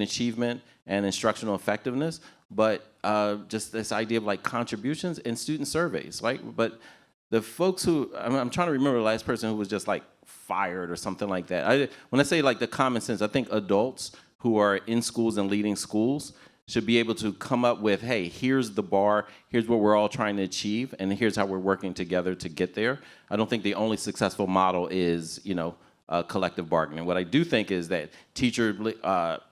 Speaker 3: achievement and instructional effectiveness, but just this idea of contributions and student surveys, right? But the folks who, I'm trying to remember the last person who was just fired or something like that. When I say the common sense, I think adults who are in schools and leading schools should be able to come up with, hey, here's the bar, here's what we're all trying to achieve, and here's how we're working together to get there. I don't think the only successful model is, collective bargaining. What I do think is that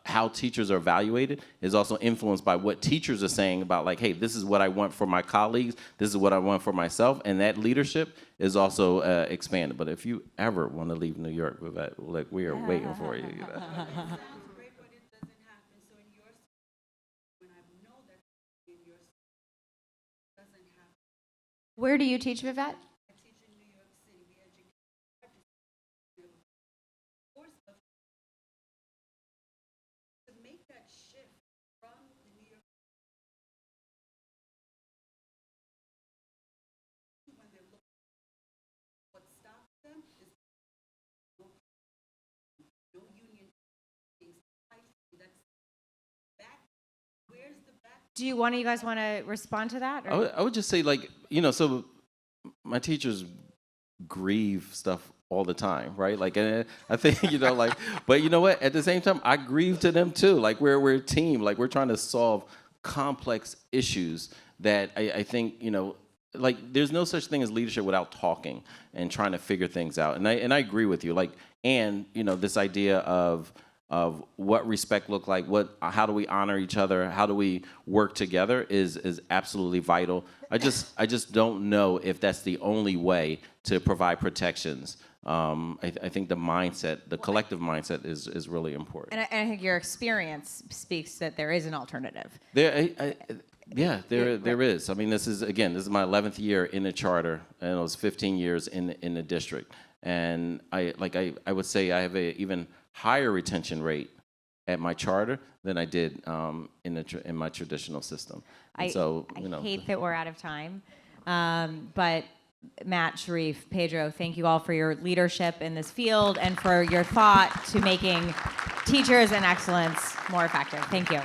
Speaker 3: how teachers are evaluated is also influenced by what teachers are saying about hey, this is what I want for my colleagues, this is what I want for myself, and that leadership is also expanded. But if you ever want to leave New York, with that, we are waiting for you.
Speaker 5: Sounds great, but it doesn't happen. So in your school, when I know that in your school, it doesn't happen.
Speaker 1: Where do you teach, Vivette?
Speaker 5: I teach in New York City. We educate to make that shift from the New York when they're looking, what stops them is no union. That's back. Where's the back?
Speaker 1: Do you guys want to respond to that?
Speaker 3: I would just say so my teachers grieve stuff all the time, right? Like, and I think, like, but you know what? At the same time, I grieve to them too. Like, we're a team. Like, we're trying to solve complex issues that I think, like, there's no such thing as leadership without talking and trying to figure things out. And I agree with you. Like, and this idea of what respect look like, how do we honor each other, how do we work together is absolutely vital. I just don't know if that's the only way to provide protections. I think the mindset, the collective mindset is really important.
Speaker 1: And I think your experience speaks that there is an alternative.
Speaker 3: There is. I mean, this is my 11th year in the charter, and it was 15 years in the district. And I would say I have a even higher retention rate at my charter than I did in my traditional system. And
Speaker 1: I hate that we're out of time, but Matt, Sharif, Pedro, thank you all for your leadership in this field and for your thought to making teachers and excellence more effective. Thank you.